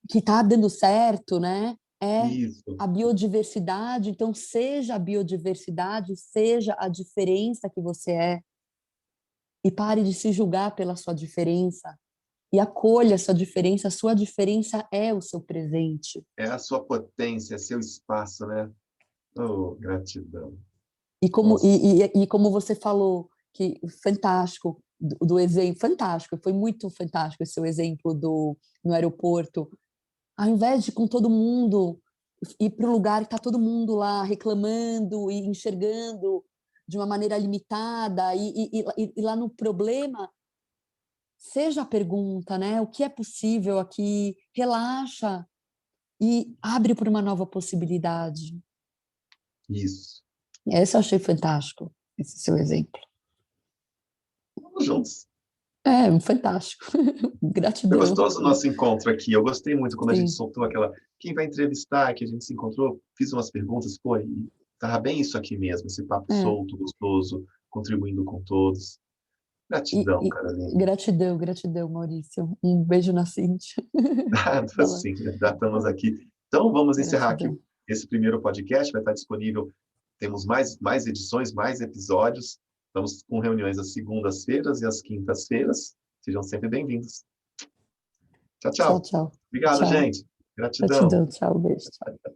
que está dando certo, né? É Isso. a biodiversidade. Então, seja a biodiversidade, seja a diferença que você é, e pare de se julgar pela sua diferença, e acolha a sua diferença. A sua diferença é o seu presente. É a sua potência, seu espaço, né? Oh, gratidão. Nossa. E como você falou, que fantástico, do exemplo, fantástico, foi muito fantástico esse seu exemplo no aeroporto. Ao invés de com todo mundo ir para o lugar que está todo mundo lá reclamando e enxergando de uma maneira limitada, e lá no problema, seja a pergunta, né? O que é possível aqui? Relaxa e abre para uma nova possibilidade. Isso. Esse eu achei fantástico, esse seu exemplo. Vamos juntos. Fantástico. Foi Gratidão. gostoso o nosso encontro aqui. Eu gostei muito quando a gente Sim. soltou aquela... Quem vai entrevistar, que a gente se encontrou, fiz umas perguntas, pô, e tava bem isso aqui mesmo, esse papo É. solto, gostoso, contribuindo com todos. Gratidão, Carolina. Gratidão, gratidão, Maurício. Um beijo na Cíntia. Nada assim, já estamos aqui. Então, vamos encerrar aqui Gratidão. esse primeiro podcast. Vai estar disponível. Temos mais edições, mais episódios. Estamos com reuniões às segundas-feiras e às quintas-feiras. Sejam sempre bem-vindos. Tchau, Tchau, tchau. tchau. Obrigado, Tchau. gente. Gratidão. Gratidão, tchau, beijo. Tchau.